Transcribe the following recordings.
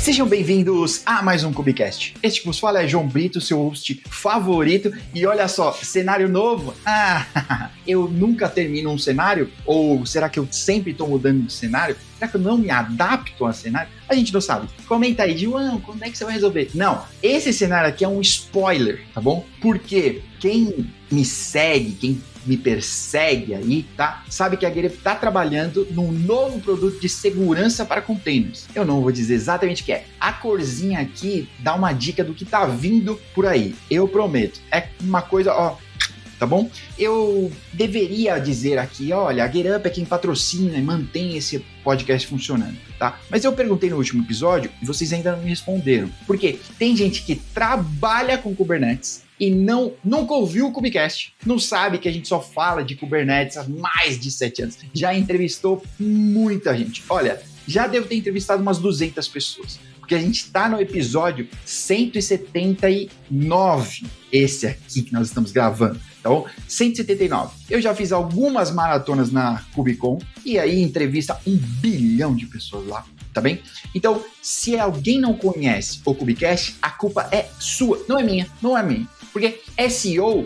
Sejam bem-vindos a mais um Kubecast. Este que vos fala é João Brito, seu host favorito. E olha só, cenário novo? Eu nunca termino um cenário? Ou será que eu sempre estou mudando de cenário? Será que eu não me adapto a cenário? A gente não sabe. Comenta aí, João, quando é que você vai resolver? Não, esse cenário aqui é um spoiler, tá bom? Porque quem me segue, quem me persegue aí, tá? Sabe que a GetUp tá trabalhando num novo produto de segurança para containers. Eu não vou dizer exatamente o que é. A corzinha aqui dá uma dica do que tá vindo por aí. Eu prometo. É uma coisa, ó, tá bom? Eu deveria dizer aqui, olha, a GetUp é quem patrocina e mantém esse podcast funcionando, tá? Mas eu perguntei no último episódio e vocês ainda não me responderam. Por quê? Tem gente que trabalha com Kubernetes e nunca ouviu o Kubecast, não sabe que a gente só fala de Kubernetes há mais de 7 anos. Já entrevistou muita gente. Olha, já devo ter entrevistado umas 200 pessoas, porque a gente está no episódio 179, esse aqui que nós estamos gravando, tá bom? 179. Eu já fiz algumas maratonas na KubeCon e aí entrevista 1 bilhão de pessoas lá, tá bem? Então, se alguém não conhece o Kubecast, a culpa é sua, não é minha. Porque SEO,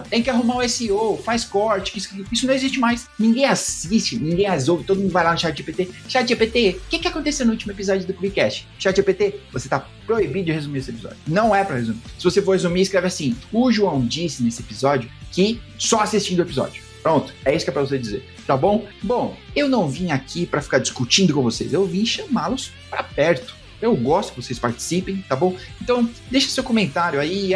tem que arrumar o SEO, faz corte, isso não existe mais. Ninguém assiste, ninguém ouve, todo mundo vai lá no ChatGPT. ChatGPT, o que aconteceu no último episódio do Kubecast? ChatGPT, você tá proibido de resumir esse episódio. Não é pra resumir. Se você for resumir, escreve assim: o João disse nesse episódio que só assistindo o episódio. Pronto, é isso que é pra você dizer, tá bom? Bom, eu não vim aqui pra ficar discutindo com vocês, eu vim chamá-los pra perto. Eu gosto que vocês participem, tá bom? Então, deixa seu comentário aí.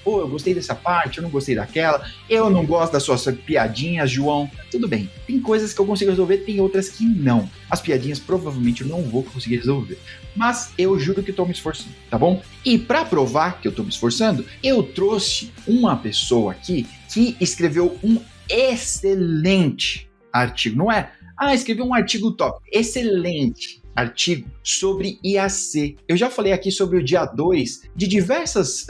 Eu gostei dessa parte, eu não gostei daquela. Eu não gosto das suas piadinhas, João. Tudo bem. Tem coisas que eu consigo resolver, tem outras que não. As piadinhas provavelmente eu não vou conseguir resolver. Mas eu juro que eu tô me esforçando, tá bom? E pra provar que eu tô me esforçando, eu trouxe uma pessoa aqui que escreveu um excelente artigo. Não é? Escreveu um artigo top. Excelente artigo sobre IAC. Eu já falei aqui sobre o dia 2 de diversas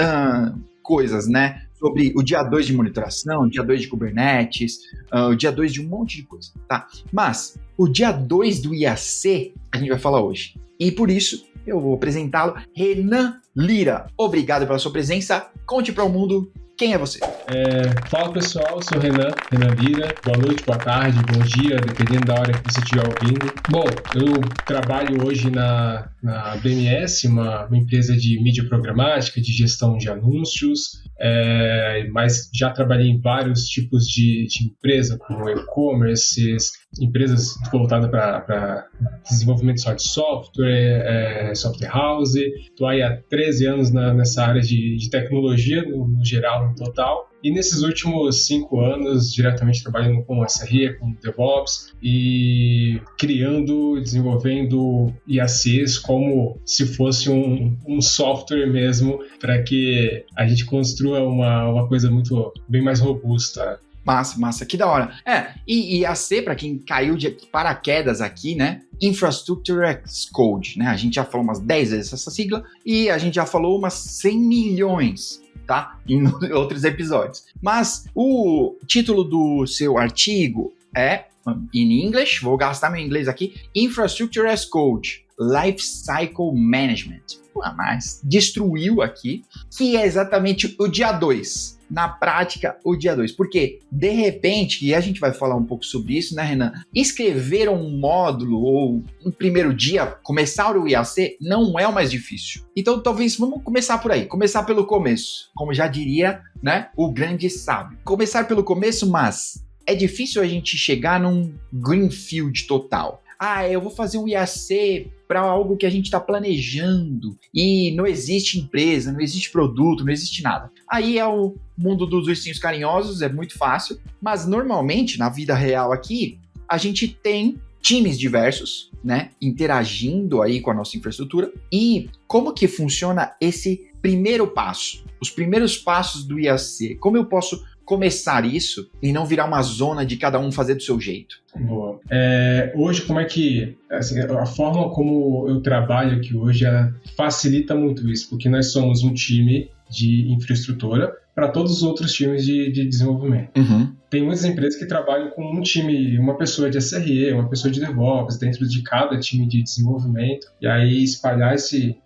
coisas, né? Sobre o dia 2 de monitoração, o dia 2 de Kubernetes, o dia 2 de um monte de coisa, tá? Mas o dia 2 do IAC a gente vai falar hoje. E por isso eu vou apresentá-lo, Renan Lira. Obrigado pela sua presença. Conte para o mundo quem é você. Fala pessoal, eu sou Renan Lira. Boa noite, boa tarde, bom dia, dependendo da hora que você estiver ouvindo. Bom, eu trabalho hoje na BMS, uma empresa de mídia programática, de gestão de anúncios, mas já trabalhei em vários tipos de empresa, como e-commerce, empresas voltadas para desenvolvimento só de software, software house. Estou aí há 13 anos nessa área de tecnologia, no geral, no total. E nesses últimos 5 anos, diretamente trabalhando com SRE, com DevOps e desenvolvendo IACs como se fosse um software mesmo, para que a gente construa uma coisa bem mais robusta. Massa, que da hora. E IAC, para quem caiu de paraquedas aqui, né? Infrastructure as Code, né? A gente já falou umas 10 vezes essa sigla e a gente já falou umas 100 milhões, tá? Em outros episódios. Mas o título do seu artigo é, in English, vou gastar meu inglês aqui, Infrastructure as Code, Lifecycle Management. Mas destruiu aqui, que é exatamente o dia 2. Na prática, o dia 2. Porque, de repente, e a gente vai falar um pouco sobre isso, né, Renan? Escrever um módulo ou um primeiro dia, começar o IAC, não é o mais difícil. Então, talvez, vamos começar por aí. Começar pelo começo. Como já diria, né, o grande sábio. Começar pelo começo, mas é difícil a gente chegar num greenfield total. Eu vou fazer um IAC para algo que a gente está planejando e não existe empresa, não existe produto, não existe nada. Aí é o mundo dos ursinhos carinhosos, é muito fácil, mas normalmente na vida real aqui a gente tem times diversos, né, interagindo aí com a nossa infraestrutura. E como que funciona esse primeiro passo? Os primeiros passos do IAC, como eu posso começar isso e não virar uma zona de cada um fazer do seu jeito? Boa. Hoje, como é que... Assim, a forma como eu trabalho aqui hoje facilita muito isso, porque nós somos um time de infraestrutura para todos os outros times de desenvolvimento. Uhum. tem muitas empresas que trabalham com um time, uma pessoa de SRE, uma pessoa de DevOps, dentro de cada time de desenvolvimento, e aí espalhar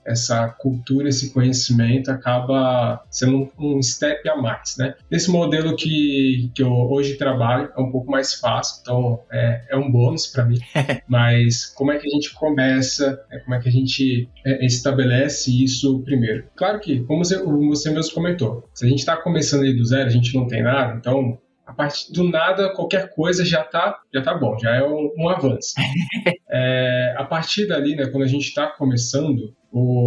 essa cultura, esse conhecimento acaba sendo um step a mais, né? Nesse modelo que eu hoje trabalho é um pouco mais fácil, então é um bônus para mim, mas como é que a gente começa, como é que a gente estabelece isso primeiro? Claro que, como você mesmo comentou, se a gente está começando ali do zero, a gente não tem nada, então a partir do nada, qualquer coisa já tá bom, já é um avanço. A partir dali, né, quando a gente está começando,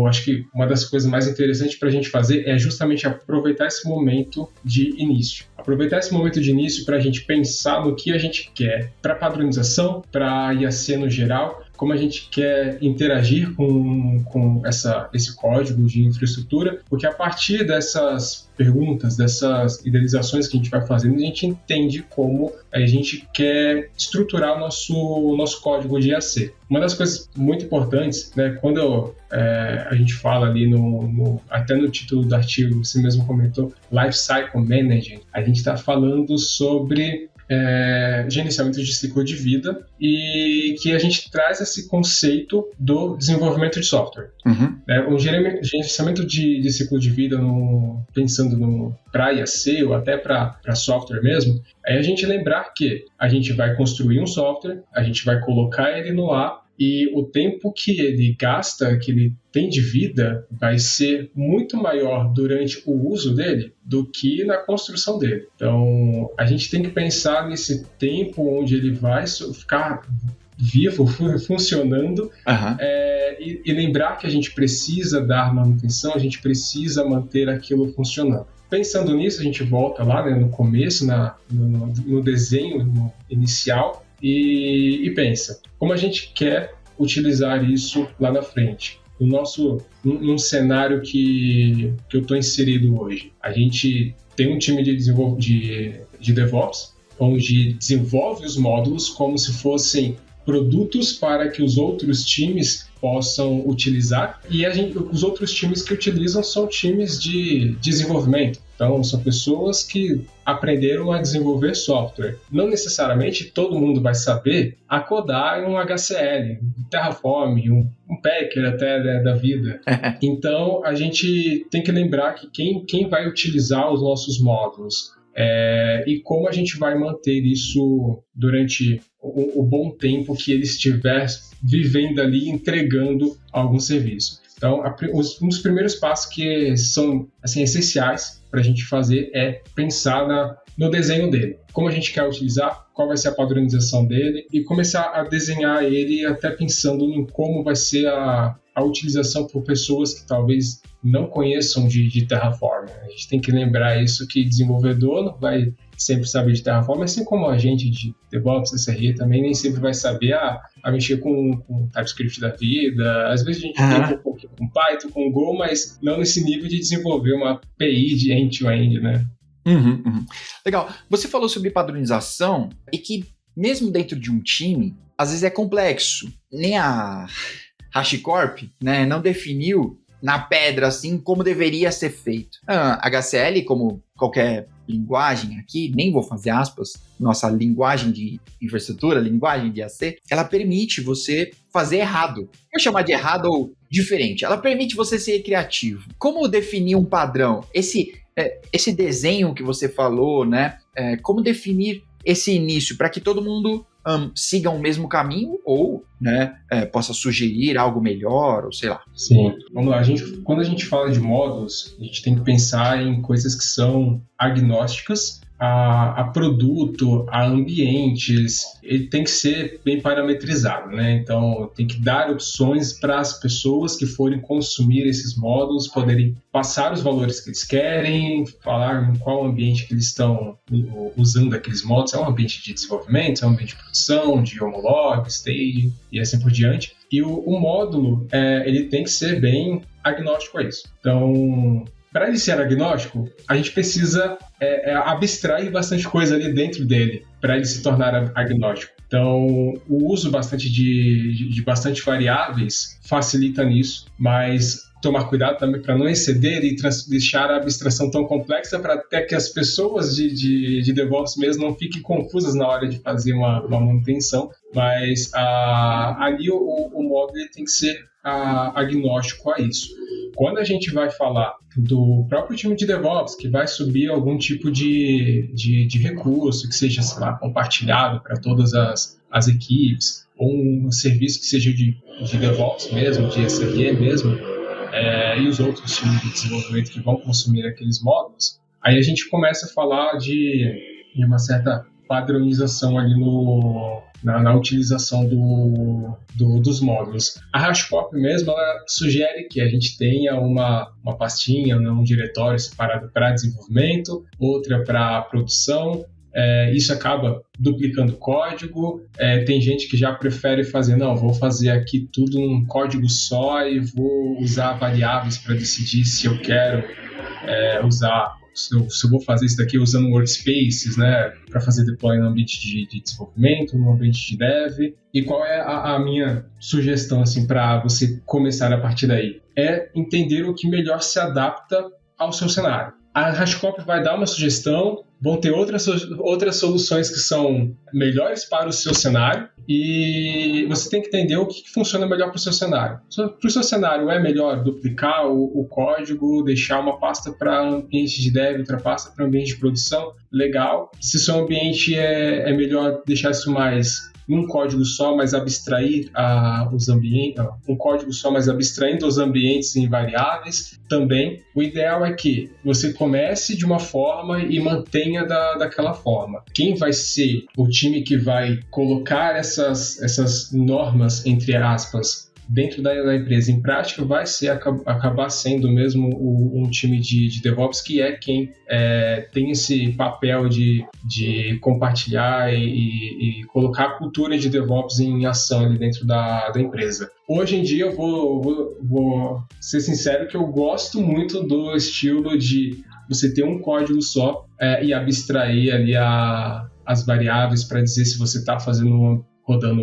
acho que uma das coisas mais interessantes para a gente fazer é justamente aproveitar esse momento de início. Aproveitar esse momento de início para a gente pensar no que a gente quer para padronização, para IAC no geral, como a gente quer interagir com esse código de infraestrutura, porque a partir dessas perguntas, dessas idealizações que a gente vai fazendo, a gente entende como a gente quer estruturar o nosso código de IAC. Uma das coisas muito importantes, né, quando a gente fala ali até no título do artigo, você mesmo comentou, Lifecycle Management, a gente está falando sobre gerenciamento de ciclo de vida e que a gente traz esse conceito do desenvolvimento de software. Uhum. O gerenciamento de ciclo de vida, pensando para IAC ou até para software mesmo, é a gente lembrar que a gente vai construir um software, a gente vai colocar ele no ar, e o tempo que ele gasta, que ele tem de vida, vai ser muito maior durante o uso dele do que na construção dele. Então, a gente tem que pensar nesse tempo onde ele vai ficar vivo, funcionando, e lembrar que a gente precisa dar manutenção, a gente precisa manter aquilo funcionando. Pensando nisso, a gente volta lá, né, no começo, no desenho inicial, e pensa, como a gente quer utilizar isso lá na frente? Num cenário que eu estou inserido hoje, a gente tem um time de DevOps, onde desenvolve os módulos como se fossem produtos para que os outros times possam utilizar, e os outros times que utilizam são times de desenvolvimento. Então, são pessoas que aprenderam a desenvolver software. Não necessariamente todo mundo vai saber codar em um HCL, um Terraform, um Packer até da vida. Então, a gente tem que lembrar que quem vai utilizar os nossos módulos e como a gente vai manter isso durante o bom tempo que ele estiver vivendo ali, entregando algum serviço. Então, um dos primeiros passos que são essenciais para a gente fazer é pensar no desenho dele. Como a gente quer utilizar, qual vai ser a padronização dele e começar a desenhar ele até pensando em como vai ser a utilização por pessoas que talvez não conheçam de Terraform. A gente tem que lembrar isso, que desenvolvedor não vai sempre saber de Terraform, assim como a gente de DevOps, SRE também nem sempre vai saber a mexer com TypeScript da vida. Às vezes a gente tem um pouquinho com Python, com Go, mas não nesse nível de desenvolver uma API de end-to-end, né? Uhum. Legal. Você falou sobre padronização e que mesmo dentro de um time, às vezes é complexo. Nem a HashiCorp, né, não definiu na pedra assim como deveria ser feito. HCL, como qualquer linguagem aqui, nem vou fazer aspas, nossa linguagem de infraestrutura, linguagem de IAC, ela permite você fazer errado. Vou chamar de errado ou diferente. Ela permite você ser criativo. Como definir um padrão? Esse desenho que você falou, né? Como definir esse início para que todo mundo siga o mesmo caminho ou, né, possa sugerir algo melhor, ou sei lá. Sim. Vamos lá. Quando a gente fala de módulos, a gente tem que pensar em coisas que são agnósticas a produto, a ambientes. Ele tem que ser bem parametrizado, né? Então, tem que dar opções para as pessoas que forem consumir esses módulos poderem passar os valores que eles querem, falar em qual ambiente que eles estão usando aqueles módulos. É um ambiente de desenvolvimento, é um ambiente de produção, de homolog, staging e assim por diante. E o módulo, ele tem que ser bem agnóstico a isso. Então, para ele ser agnóstico, a gente precisa abstrair bastante coisa ali dentro dele para ele se tornar agnóstico. Então, o uso bastante de bastante variáveis facilita nisso, mas tomar cuidado também para não exceder e deixar a abstração tão complexa para até que as pessoas de DevOps mesmo não fiquem confusas na hora de fazer uma manutenção, mas ali o módulo ele tem que ser agnóstico a isso. Quando a gente vai falar do próprio time de DevOps, que vai subir algum tipo de recurso, que seja, sei lá, compartilhado para todas as equipes, ou um serviço que seja de DevOps mesmo, de SRE mesmo, e os outros times de desenvolvimento que vão consumir aqueles módulos, aí a gente começa a falar de uma certa padronização ali na utilização dos módulos. A HashiCorp mesmo, ela sugere que a gente tenha uma pastinha, um diretório separado para desenvolvimento, outra para produção. Isso acaba duplicando código. Tem gente que já prefere fazer, não, vou fazer aqui tudo num código só e vou usar variáveis para decidir se eu quero usar, se eu vou fazer isso daqui usando workspaces, né, para fazer deploy no ambiente de desenvolvimento, no ambiente de dev. E qual é a minha sugestão assim, para você começar a partir daí? É entender o que melhor se adapta ao seu cenário. A HashiCorp vai dar uma sugestão, vão ter outras soluções que são melhores para o seu cenário e você tem que entender o que funciona melhor para o seu cenário. Para o seu cenário é melhor duplicar o código, deixar uma pasta para ambiente de dev, outra pasta para ambiente de produção, legal. Se o seu ambiente é melhor deixar isso mais num código só, mas abstrair os ambientes, um código só, mas abstraindo os ambientes em variáveis também. O ideal é que você comece de uma forma e mantenha daquela forma. Quem vai ser o time que vai colocar essas normas, entre aspas, dentro da empresa em prática vai acabar sendo mesmo um time de DevOps, que é quem tem esse papel de compartilhar e colocar a cultura de DevOps em ação ali dentro da empresa. Hoje em dia eu vou ser sincero que eu gosto muito do estilo de você ter um código só e abstrair ali as variáveis para dizer se você está rodando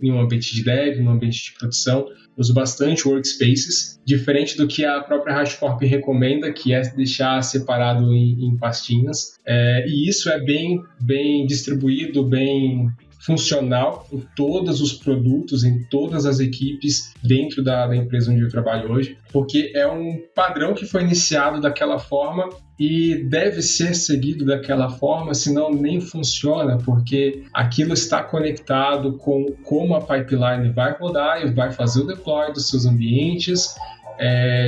em um ambiente de dev, num ambiente de produção. Uso bastante workspaces, diferente do que a própria HashiCorp recomenda, que é deixar separado em pastinhas. E isso é bem distribuído, bem funcional em todos os produtos, em todas as equipes dentro da empresa onde eu trabalho hoje, porque é um padrão que foi iniciado daquela forma e deve ser seguido daquela forma, senão nem funciona, porque aquilo está conectado com como a pipeline vai rodar e vai fazer o deploy dos seus ambientes,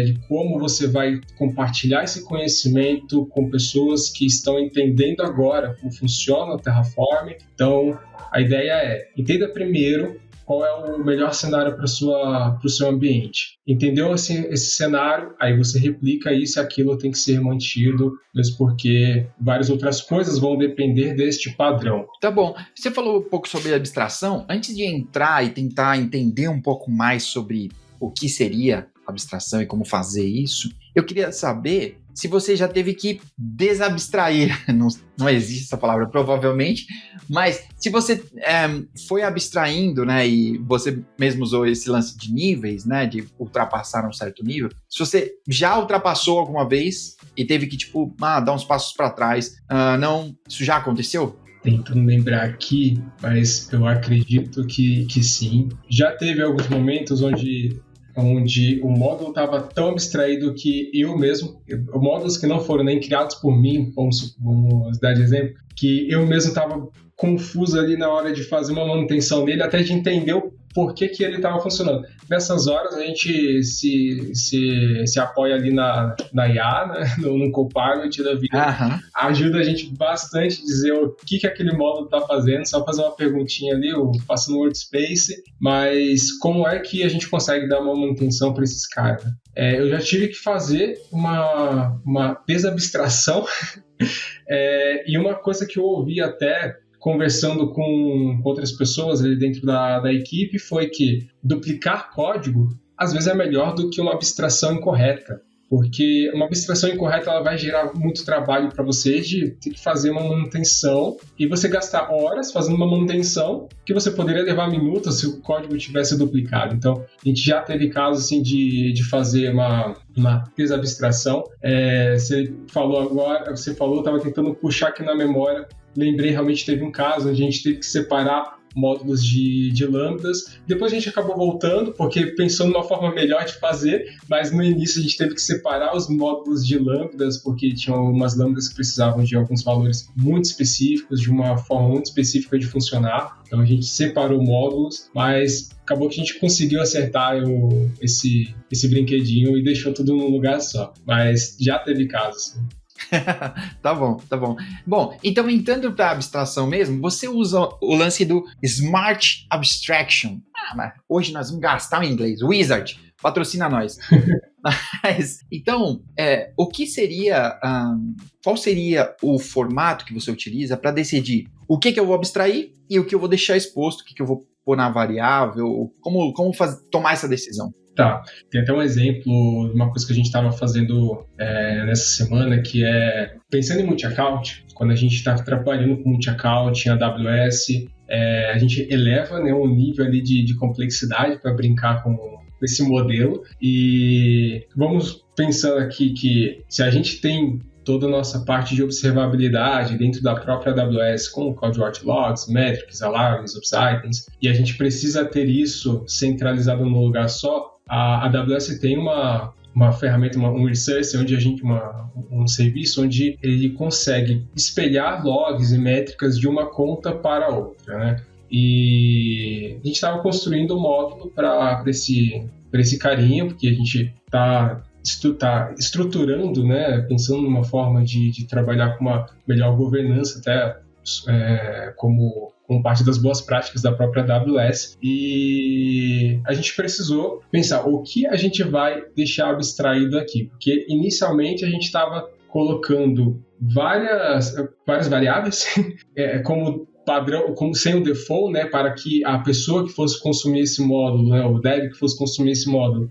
de como você vai compartilhar esse conhecimento com pessoas que estão entendendo agora como funciona o Terraform. Então, a ideia é, entenda primeiro qual é o melhor cenário para o seu ambiente. Entendeu esse cenário? Aí você replica isso e aquilo tem que ser mantido, mesmo porque várias outras coisas vão depender deste padrão. Tá bom. Você falou um pouco sobre abstração. Antes de entrar e tentar entender um pouco mais sobre o que seria abstração e como fazer isso, eu queria saber se você já teve que desabstrair, não existe essa palavra provavelmente, mas se você foi abstraindo, né, e você mesmo usou esse lance de níveis, né, de ultrapassar um certo nível, se você já ultrapassou alguma vez e teve que, dar uns passos para trás, isso já aconteceu? Tentando lembrar aqui, mas eu acredito que sim. Já teve alguns momentos onde o módulo estava tão abstraído que eu mesmo, módulos que não foram nem criados por mim, vamos dar de exemplo, que eu mesmo estava confuso ali na hora de fazer uma manutenção nele, até de entender o porquê que ele estava funcionando. Nessas horas a gente se apoia ali na IA, né? no Copilot da vida. Ajuda a gente bastante a dizer o que aquele módulo está fazendo, só fazer uma perguntinha ali, eu faço no Workspace, mas como é que a gente consegue dar uma manutenção para esses caras? Eu já tive que fazer uma desabstração e uma coisa que eu ouvi até conversando com outras pessoas ali dentro da equipe foi que duplicar código às vezes é melhor do que uma abstração incorreta. Porque uma abstração incorreta ela vai gerar muito trabalho para você de ter que fazer uma manutenção e você gastar horas fazendo uma manutenção que você poderia levar minutos se o código tivesse duplicado. Então, a gente já teve casos assim, de fazer uma desabstração. Você falou, estava tentando puxar aqui na memória, lembrei, realmente teve um caso onde a gente teve que separar módulos de lambdas. Depois a gente acabou voltando, porque pensou numa forma melhor de fazer, mas no início a gente teve que separar os módulos de lambdas, porque tinham umas lambdas que precisavam de alguns valores muito específicos, de uma forma muito específica de funcionar. Então a gente separou módulos, mas acabou que a gente conseguiu acertar esse brinquedinho e deixou tudo num lugar só. Mas já teve casos. Tá bom. Bom, então entrando para abstração mesmo, você usa o lance do Smart Abstraction. Mas hoje nós vamos gastar em inglês. Wizard, patrocina nós. Mas, então, o que seria, qual seria o formato que você utiliza para decidir o que eu vou abstrair e o que eu vou deixar exposto, o que eu vou pôr na variável, como tomar essa decisão? Tá, tem até um exemplo de uma coisa que a gente estava fazendo nessa semana, que é pensando em multi-account. Quando a gente está trabalhando com multi-account em AWS, a gente eleva, né, um nível ali de complexidade para brincar com esse modelo. E vamos pensando aqui que se a gente tem toda a nossa parte de observabilidade dentro da própria AWS, com CloudWatch Logs, Metrics, Alarms, Ops Items, e a gente precisa ter isso centralizado num lugar só, a AWS tem uma ferramenta, um resource, um serviço onde ele consegue espelhar logs e métricas de uma conta para outra, né? E a gente estava construindo um módulo para esse carinha, porque a gente está estruturando, né, pensando numa forma de trabalhar com uma melhor governança, até como parte das boas práticas da própria AWS, e a gente precisou pensar o que a gente vai deixar abstraído aqui, porque inicialmente a gente estava colocando várias variáveis como padrão, como sem o default, né, para que a pessoa que fosse consumir esse módulo, né, o dev que fosse consumir esse módulo,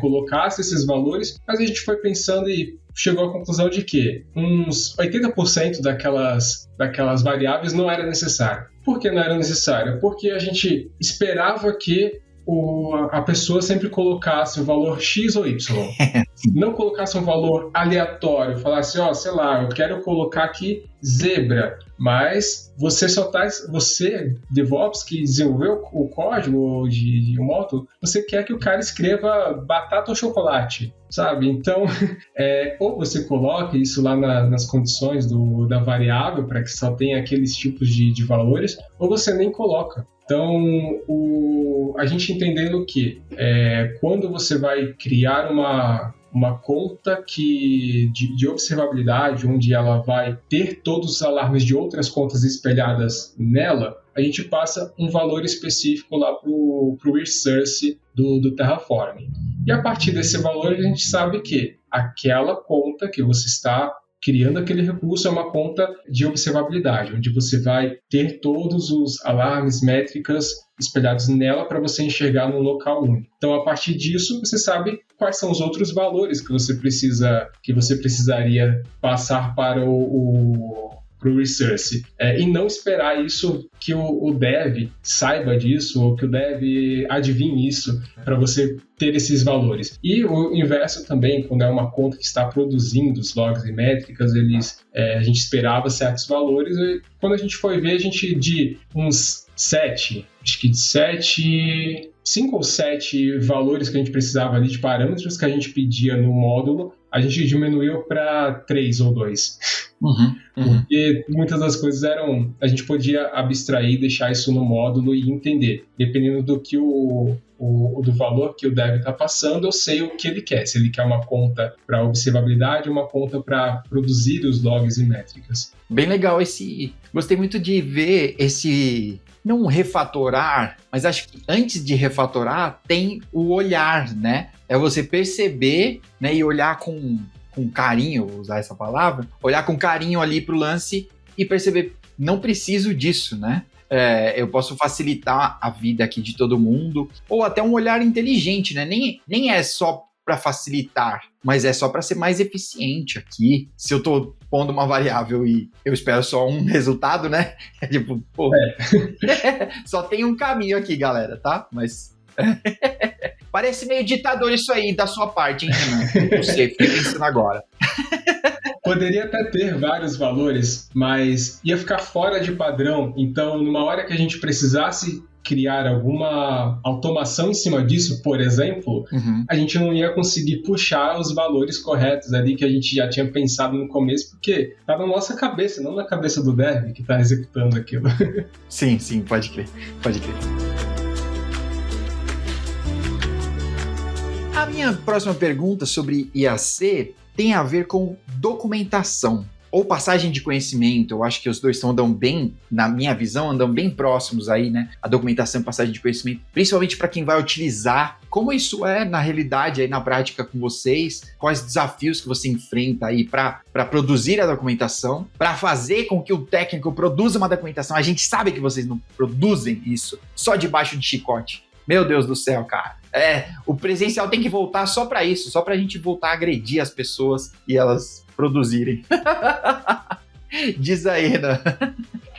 colocasse esses valores, mas a gente foi pensando e chegou à conclusão de que uns 80% daquelas variáveis não era necessário. Por que não era necessário? Porque a gente esperava que a pessoa sempre colocasse o valor X ou Y. Não colocasse um valor aleatório, falasse, sei lá, eu quero colocar aqui zebra, mas você DevOps, que desenvolveu o código de um módulo, você quer que o cara escreva batata ou chocolate, sabe? Então, ou você coloca isso lá nas condições da variável, para que só tenha aqueles tipos de valores, ou você nem coloca. Então, a gente entendendo que quando você vai criar uma conta de observabilidade, onde ela vai ter todos os alarmes de outras contas espelhadas nela, a gente passa um valor específico lá para o resource do Terraform. E a partir desse valor, a gente sabe que aquela conta que você está criando aquele recurso é uma conta de observabilidade, onde você vai ter todos os alarmes, métricas espelhados nela para você enxergar no local único. Então, a partir disso, você sabe quais são os outros valores que você precisaria passar para o resource, e não esperar isso que o dev saiba disso ou que o dev adivinhe isso para você ter esses valores. E o inverso também, quando é uma conta que está produzindo os logs e métricas, a gente esperava certos valores, e quando a gente foi ver, a gente de uns 5 ou 7 valores que a gente precisava ali de parâmetros que a gente pedia no módulo, a gente diminuiu para 3 ou 2. Porque muitas das coisas a gente podia abstrair, deixar isso no módulo e entender. Dependendo do que do valor que o dev está passando, eu sei o que ele quer. Se ele quer uma conta para observabilidade, uma conta para produzir os logs e métricas. Bem legal gostei muito de ver esse, não refatorar, mas acho que antes de refatorar tem o olhar, né? É você perceber, né, e olhar com carinho, vou usar essa palavra, olhar com carinho ali pro lance e perceber, não preciso disso, né? Eu posso facilitar a vida aqui de todo mundo, ou até um olhar inteligente, né? Nem é só para facilitar, mas é só para ser mais eficiente aqui. Se eu tô pondo uma variável e eu espero só um resultado, né? É tipo, pô, só tem um caminho aqui, galera, tá? Mas parece meio ditador isso aí da sua parte, hein, Renan? Não sei, fiquei pensando agora. Poderia até ter vários valores, mas ia ficar fora de padrão. Então, numa hora que a gente precisasse criar alguma automação em cima disso, por exemplo, a gente não ia conseguir puxar os valores corretos ali que a gente já tinha pensado no começo, porque tá na nossa cabeça, não na cabeça do dev que tá executando aquilo. Sim, pode crer. A minha próxima pergunta sobre IAC tem a ver com documentação ou passagem de conhecimento. Eu acho que os dois andam bem, na minha visão, andam bem próximos aí, né? A documentação e passagem de conhecimento, principalmente para quem vai utilizar. Como isso é na realidade, aí na prática com vocês? Quais desafios que você enfrenta aí para produzir a documentação, para fazer com que o técnico produza uma documentação? A gente sabe que vocês não produzem isso só debaixo de chicote. Meu Deus do céu, cara. O presencial tem que voltar só para isso, só para a gente voltar a agredir as pessoas e elas produzirem. Diz aí, Renan.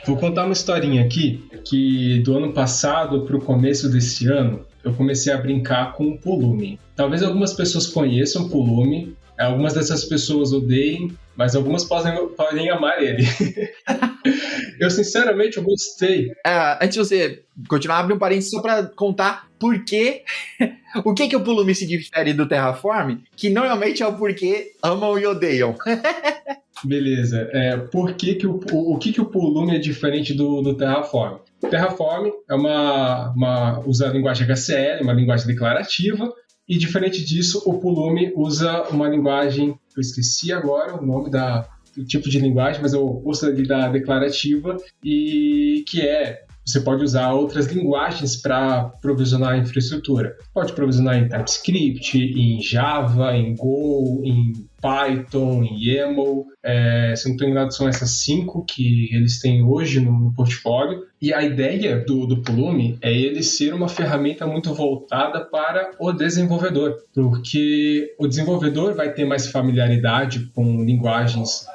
Vou contar uma historinha aqui, que do ano passado para o começo desse ano, eu comecei a brincar com o Pulumi. Talvez algumas pessoas conheçam o Pulumi, algumas dessas pessoas odeiem, mas algumas podem amar ele. Eu, sinceramente, eu gostei. Antes de você continuar, abrir um parênteses só para contar por quê. O que o Pulumi se difere do Terraform, que normalmente é o porquê amam e odeiam. Beleza. O que o Pulumi é diferente do Terraform? O Terraform usa a linguagem HCL, uma linguagem declarativa, e diferente disso, o Pulumi usa uma linguagem, eu esqueci agora o nome do tipo de linguagem, mas eu gosto ali da declarativa, e que você pode usar outras linguagens para provisionar a infraestrutura. Pode provisionar em TypeScript, em Java, em Go, em Python, em YAML. Se não estou enganado, são essas 5 que eles têm hoje no portfólio. E a ideia do Pulumi é ele ser uma ferramenta muito voltada para o desenvolvedor, porque o desenvolvedor vai ter mais familiaridade com linguagens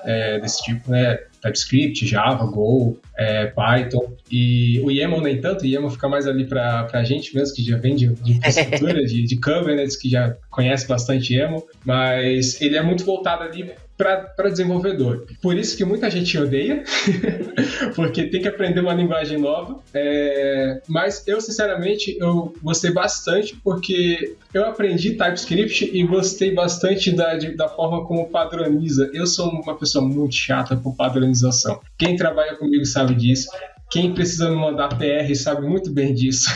desse tipo, né? TypeScript, Java, Go, Python, e o YAML nem tanto. O YAML fica mais ali para a gente mesmo, que já vem de infraestrutura, de Kubernetes, que já conhece bastante YAML, mas ele é muito voltado ali para desenvolvedor. Por isso que muita gente odeia, porque tem que aprender uma linguagem nova, mas eu, sinceramente, eu gostei bastante, porque eu aprendi TypeScript e gostei bastante da forma como padroniza. Eu sou uma pessoa muito chata com padronização. Quem trabalha comigo sabe disso. Quem precisa me mandar PR sabe muito bem disso.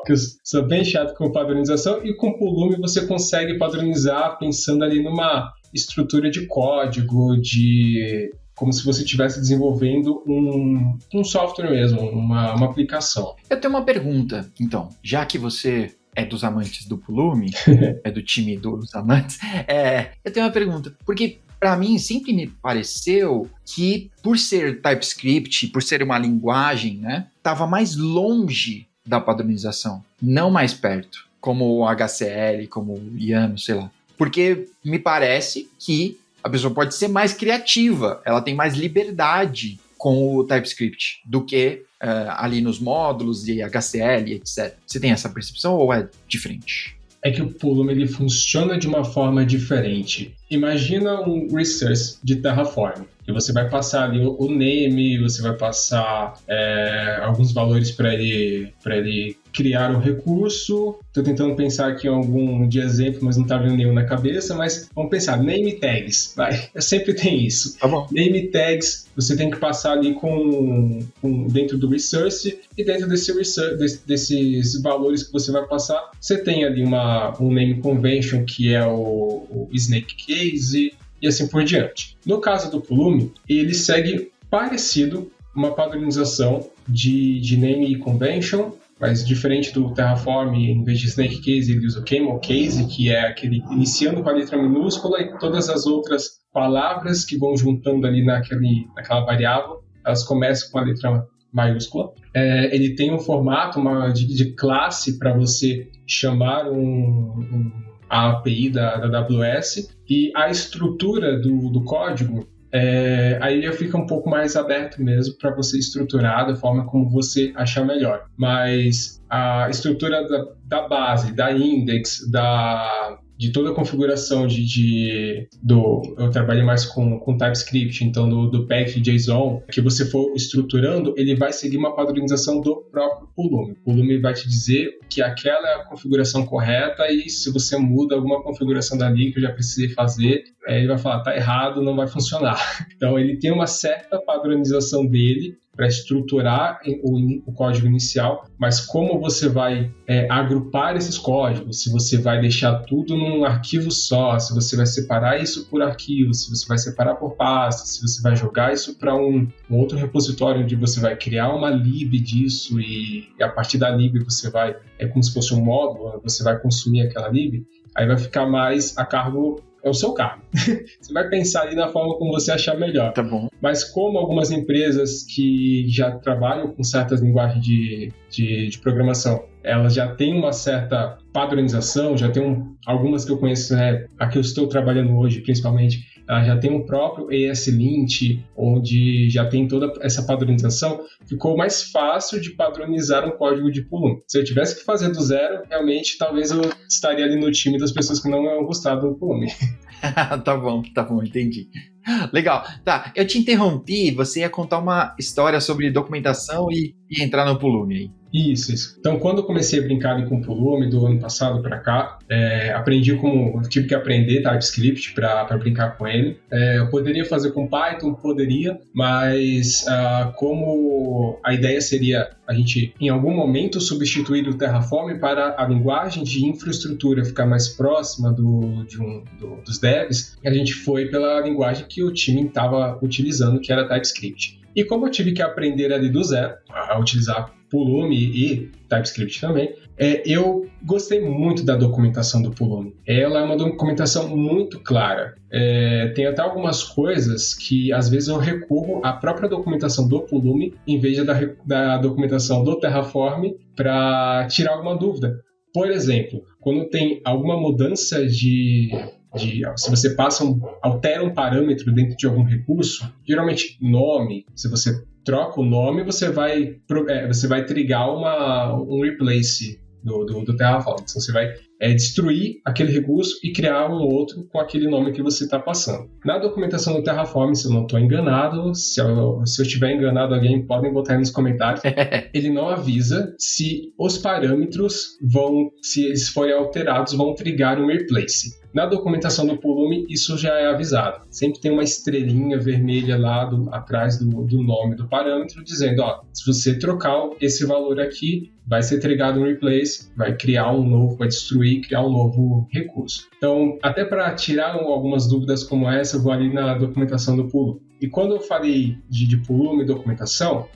Eu sou bem chato com padronização, e com o Pulumi você consegue padronizar pensando ali numa estrutura de código, como se você estivesse desenvolvendo um software mesmo, uma aplicação. Eu tenho uma pergunta, então, já que você é dos amantes do Pulumi, é do time dos amantes, eu tenho uma pergunta, porque para mim sempre me pareceu que, por ser TypeScript, por ser uma linguagem, né, estava mais longe da padronização, não mais perto, como o HCL, como o YAML, sei lá. Porque me parece que a pessoa pode ser mais criativa, ela tem mais liberdade com o TypeScript do que ali nos módulos de HCL, etc. Você tem essa percepção ou é diferente? É que o Pulumi ele funciona de uma forma diferente. Imagina um resource de Terraform, que você vai passar ali o name, você vai passar alguns valores para ele criar o recurso. Estou tentando pensar aqui em algum de exemplo, mas não está vindo nenhum na cabeça, mas vamos pensar, name tags, sempre tem isso. Tá bom. Name tags, você tem que passar ali dentro do resource, e dentro desses valores que você vai passar, você tem ali um name convention, que é o snake case, e assim por diante. No caso do Pulumi, ele segue parecido, uma padronização de name convention, mas diferente do Terraform, em vez de snake case, ele usa o camel case, que é aquele iniciando com a letra minúscula, e todas as outras palavras que vão juntando ali naquela variável, elas começam com a letra maiúscula. Ele tem um formato de classe para você chamar a API da AWS, e a estrutura do código, aí ele fica um pouco mais aberto mesmo para você estruturar da forma como você achar melhor. Mas a estrutura da base, da index, de toda a configuração eu trabalhei mais com TypeScript, então do package JSON, que você for estruturando, ele vai seguir uma padronização do próprio Pulumi. O Pulumi vai te dizer que aquela é a configuração correta, e se você muda alguma configuração dali que eu já precisei fazer, ele vai falar, tá errado, não vai funcionar. Então ele tem uma certa padronização dele para estruturar o código inicial, mas como você vai agrupar esses códigos, se você vai deixar tudo num arquivo só, se você vai separar isso por arquivo, se você vai separar por pasta, se você vai jogar isso para um outro repositório onde você vai criar uma lib disso, e a partir da lib você vai, como se fosse um módulo, você vai consumir aquela lib, aí vai ficar mais a cargo. É o seu cargo. Você vai pensar aí na forma como você achar melhor. Tá bom. Mas como algumas empresas que já trabalham com certas linguagens de programação, elas já têm uma certa padronização, já tem algumas que eu conheço, a que eu estou trabalhando hoje principalmente, ela já tem um próprio ESLint, onde já tem toda essa padronização, ficou mais fácil de padronizar um código de Pulumi. Se eu tivesse que fazer do zero, realmente, talvez eu estaria ali no time das pessoas que não iam gostar do Pulumi. Tá bom, entendi. Legal. Tá, eu te interrompi, você ia contar uma história sobre documentação e entrar no Pulumi aí. Isso. Então, quando eu comecei a brincar com o Pulumi do ano passado para cá, eu tive que aprender TypeScript para brincar com ele. Eu poderia fazer com Python, mas como a ideia seria a gente, em algum momento, substituir o Terraform para a linguagem de infraestrutura ficar mais próxima dos devs, a gente foi pela linguagem que o time estava utilizando, que era TypeScript. E como eu tive que aprender ali do zero a utilizar Pulumi e TypeScript também, eu gostei muito da documentação do Pulumi. Ela é uma documentação muito clara. Tem até algumas coisas que às vezes eu recorro à própria documentação do Pulumi em vez da documentação do Terraform para tirar alguma dúvida. Por exemplo, quando tem alguma mudança se você altera um parâmetro dentro de algum recurso, geralmente nome, se você troca o nome, você vai trigar um replace do Terraform. Então você vai destruir aquele recurso e criar um outro com aquele nome que você está passando. Na documentação do Terraform, se eu não estou enganado, se eu estiver enganado, alguém podem botar aí nos comentários, ele não avisa se os parâmetros se eles forem alterados, vão trigar um replace. Na documentação do Pulumi, isso já é avisado. Sempre tem uma estrelinha vermelha lá atrás do nome do parâmetro, dizendo, se você trocar esse valor aqui, vai ser trigado um replace, vai criar um novo, vai destruir, criar um novo recurso. Então, até para tirar algumas dúvidas como essa, eu vou ali na documentação do Pulumi. E quando eu falei de Pulumi e documentação,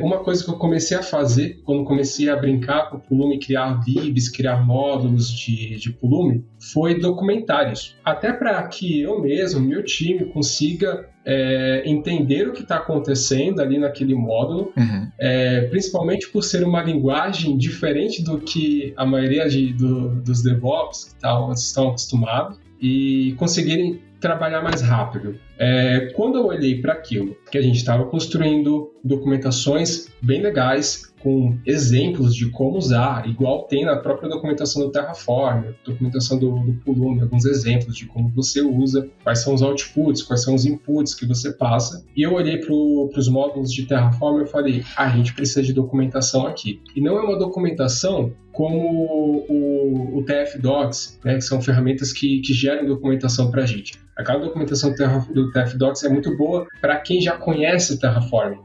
uma coisa que eu comecei a fazer, quando comecei a brincar com o Pulumi, criar libs, criar módulos de Pulumi, foi documentar isso. Até para que eu mesmo, meu time, consiga entender o que está acontecendo ali naquele módulo, principalmente por ser uma linguagem diferente do que a maioria dos DevOps estão acostumados, e conseguirem trabalhar mais rápido. Quando eu olhei para aquilo, que a gente estava construindo documentações bem legais, com exemplos de como usar, igual tem na própria documentação do Terraform, documentação do Pulumi, alguns exemplos de como você usa, quais são os outputs, quais são os inputs que você passa. E eu olhei para os módulos de Terraform e falei, a gente precisa de documentação aqui. E não é uma documentação como o TF-Docs, né, que são ferramentas que geram documentação para a gente. Aquela documentação do TF-Docs é muito boa para quem já conhece o Terraform,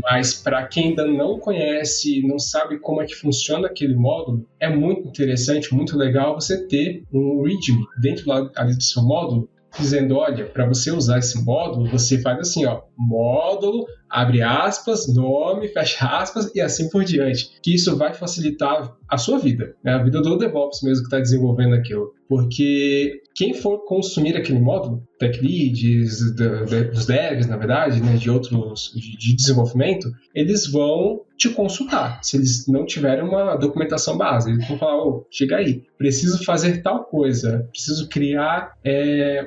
mas para quem ainda não conhece, não sabe como é que funciona aquele módulo, é muito interessante, muito legal você ter um README dentro ali do seu módulo, dizendo, olha, para você usar esse módulo, você faz assim, módulo abre aspas, nome, fecha aspas e assim por diante. Que isso vai facilitar a sua vida, né? A vida do DevOps mesmo que está desenvolvendo aquilo. Porque quem for consumir aquele módulo, tech leads, dos devs, na verdade, né, de outros de desenvolvimento, eles vão te consultar. Se eles não tiverem uma documentação base, eles vão falar, chega aí, preciso fazer tal coisa, preciso criar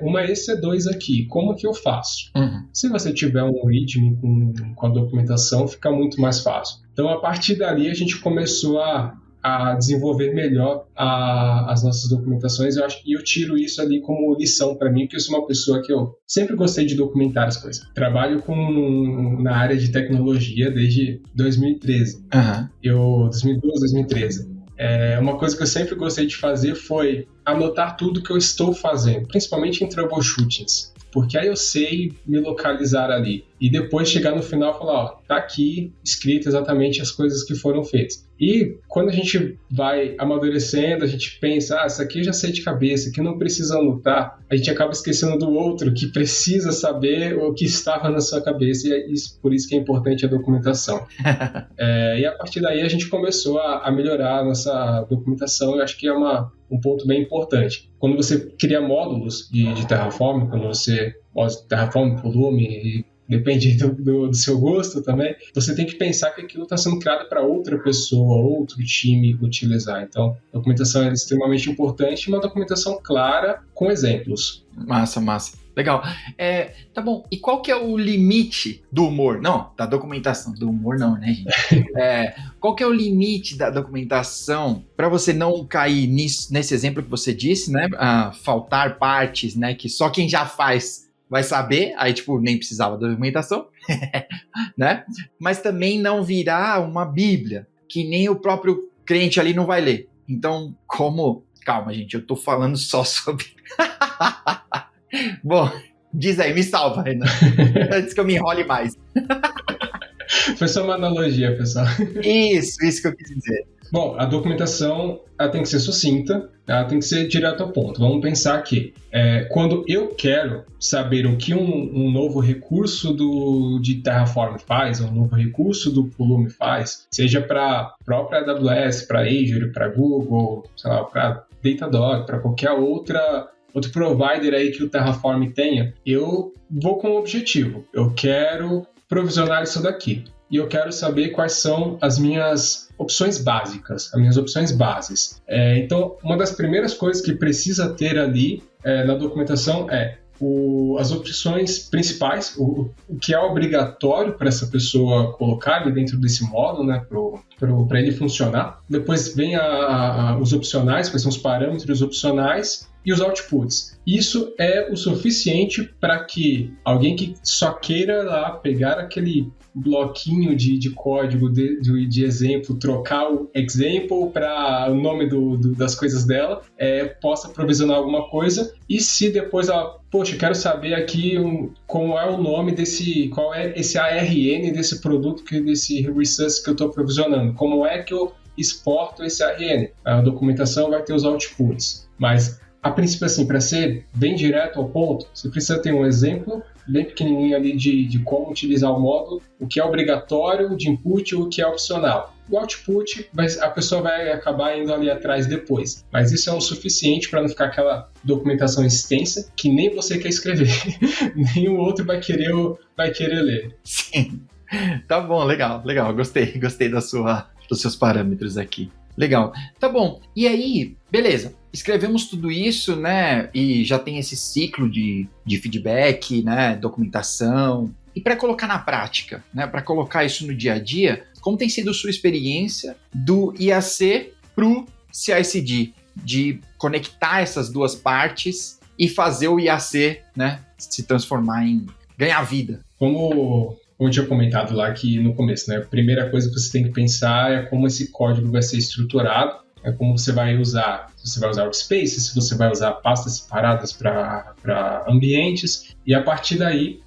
uma EC2 aqui, como que eu faço? Se você tiver um README com a documentação, fica muito mais fácil. Então, a partir dali, a gente começou a desenvolver melhor as nossas documentações. Eu tiro isso ali como lição para mim, porque eu sou uma pessoa que eu sempre gostei de documentar as coisas. Trabalho na área de tecnologia desde 2013. 2012, 2013. Uma coisa que eu sempre gostei de fazer foi anotar tudo que eu estou fazendo, principalmente em troubleshootings, porque aí eu sei me localizar ali e depois chegar no final e falar, tá aqui escrito exatamente as coisas que foram feitas. E quando a gente vai amadurecendo, a gente pensa, isso aqui eu já sei de cabeça, isso aqui não precisa anotar, a gente acaba esquecendo do outro que precisa saber o que estava na sua cabeça, e é por isso que é importante a documentação. E a partir daí a gente começou a melhorar a nossa documentação. Eu acho que é um ponto bem importante. Quando você cria módulos de Terraform, quando você usa Terraform, Pulumi, depende do seu gosto também, você tem que pensar que aquilo está sendo criado para outra pessoa, outro time utilizar. Então, a documentação é extremamente importante, uma documentação clara com exemplos. Massa. Legal. Tá bom. E qual que é o limite do humor? Não, da documentação. Do humor não, né, gente? Qual que é o limite da documentação para você não cair nesse exemplo que você disse, né? Faltar partes, né? Que só quem já faz vai saber, aí, nem precisava da documentação, né? Mas também não virar uma bíblia, que nem o próprio crente ali não vai ler. Então, Calma, gente, eu tô falando só sobre... Bom, diz aí, me salva, Renan, antes que eu me enrole mais. Foi só uma analogia, pessoal. Isso que eu quis dizer. Bom, a documentação ela tem que ser sucinta, ela tem que ser direto ao ponto. Vamos pensar que quando eu quero saber o que um novo recurso de Terraform faz, um novo recurso do Pulumi faz, seja para a própria AWS, para Azure, para Google, sei lá, para Datadog, para qualquer outro provider aí que o Terraform tenha, eu vou com um objetivo. Eu quero provisionar isso daqui. E eu quero saber quais são as minhas opções básicas, as minhas opções bases. Então, uma das primeiras coisas que precisa ter ali na documentação as opções principais, o que é obrigatório para essa pessoa colocar ali dentro desse módulo, né, para ele funcionar. Depois vem os opcionais, que são os parâmetros opcionais, e os outputs. Isso é o suficiente para que alguém que só queira lá pegar aquele bloquinho de código de exemplo, trocar o example para o nome das coisas dela, possa provisionar alguma coisa. E se depois ela, quero saber aqui qual é o nome qual é esse ARN desse produto, desse resource que eu estou provisionando, como é que eu exporto esse ARN. A documentação vai ter os outputs, mas a princípio, assim, para ser bem direto ao ponto, você precisa ter um exemplo bem pequenininho ali de como utilizar o módulo, o que é obrigatório de input e o que é opcional. O output, a pessoa vai acabar indo ali atrás depois, mas isso é o suficiente para não ficar aquela documentação extensa que nem você quer escrever, nem o outro vai querer ler. Sim, tá bom, legal, gostei dos seus parâmetros aqui. Legal, tá bom. E aí, beleza, escrevemos tudo isso, né, e já tem esse ciclo de feedback, né, documentação. E para colocar na prática, né, para colocar isso no dia a dia, como tem sido sua experiência do IAC pro CI/CD, de conectar essas duas partes e fazer o IAC, né, se transformar em ganhar vida? Como eu tinha comentado lá aqui no começo, né? A primeira coisa que você tem que pensar é como esse código vai ser estruturado, como você vai usar, se você vai usar workspace, se você vai usar pastas separadas para ambientes, e a partir daí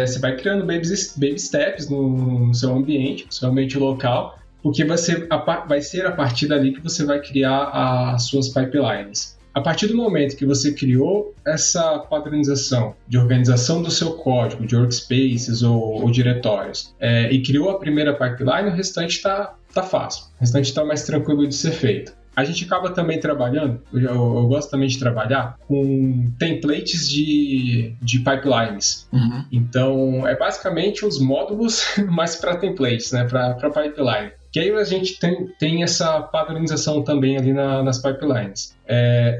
você vai criando baby steps no seu ambiente local, porque vai ser a partir dali que você vai criar as suas pipelines. A partir do momento que você criou essa padronização de organização do seu código, de workspaces ou diretórios, e criou a primeira pipeline, o restante está fácil, o restante está mais tranquilo de ser feito. A gente acaba também trabalhando, eu gosto também de trabalhar com templates de pipelines. Uhum. Então, é basicamente os módulos, mas para templates, né, para pipeline. Que aí a gente tem essa padronização também ali nas pipelines.